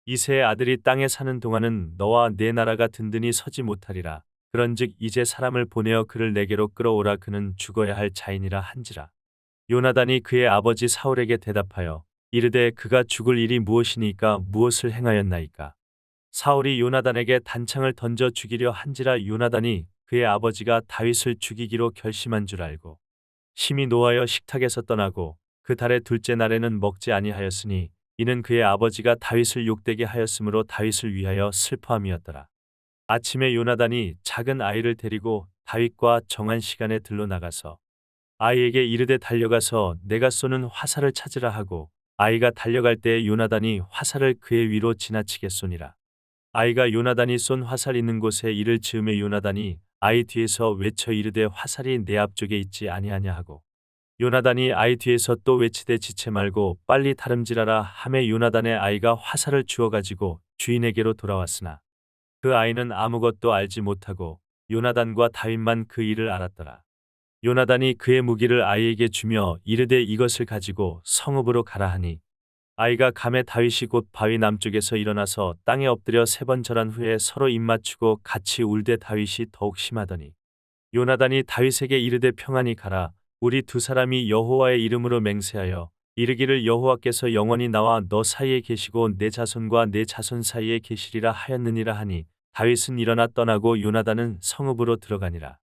A: 이새의 아들이 땅에 사는 동안은 너와 내 나라가 든든히 서지 못하리라. 그런즉 이제 사람을 보내어 그를 내게로 끌어오라. 그는 죽어야 할 자이니라 한지라. 요나단이 그의 아버지 사울에게 대답하여 이르되 그가 죽을 일이 무엇이니까 무엇을 행하였나이까. 사울이 요나단에게 단창을 던져 죽이려 한지라. 요나단이 그의 아버지가 다윗을 죽이기로 결심한 줄 알고 심히 노하여 식탁에서 떠나고 그 달의 둘째 날에는 먹지 아니하였으니 이는 그의 아버지가 다윗을 욕되게 하였으므로 다윗을 위하여 슬퍼함이었더라. 아침에 요나단이 작은 아이를 데리고 다윗과 정한 시간에 들러 나가서 아이에게 이르되 달려가서 내가 쏘는 화살을 찾으라 하고 아이가 달려갈 때에 요나단이 화살을 그의 위로 지나치게 쏘니라. 아이가 요나단이 쏜 화살 있는 곳에 이를 즈음에 요나단이 아이 뒤에서 외쳐 이르되 화살이 내 앞쪽에 있지 아니하냐 하고 요나단이 아이 뒤에서 또 외치되 지체 말고 빨리 다름질하라 하매 요나단의 아이가 화살을 주워 가지고 주인에게로 돌아왔으나 그 아이는 아무것도 알지 못하고 요나단과 다윗만 그 일을 알았더라. 요나단이 그의 무기를 아이에게 주며 이르되 이것을 가지고 성읍으로 가라 하니 아이가 감에 다윗이 곧 바위 남쪽에서 일어나서 땅에 엎드려 3번 절한 후에 서로 입맞추고 같이 울되 다윗이 더욱 심하더니 요나단이 다윗에게 이르되 평안히 가라. 우리 두 사람이 여호와의 이름으로 맹세하여 이르기를 여호와께서 영원히 나와 너 사이에 계시고 내 자손과 내 자손 사이에 계시리라 하였느니라 하니 다윗은 일어나 떠나고 요나단은 성읍으로 들어가니라.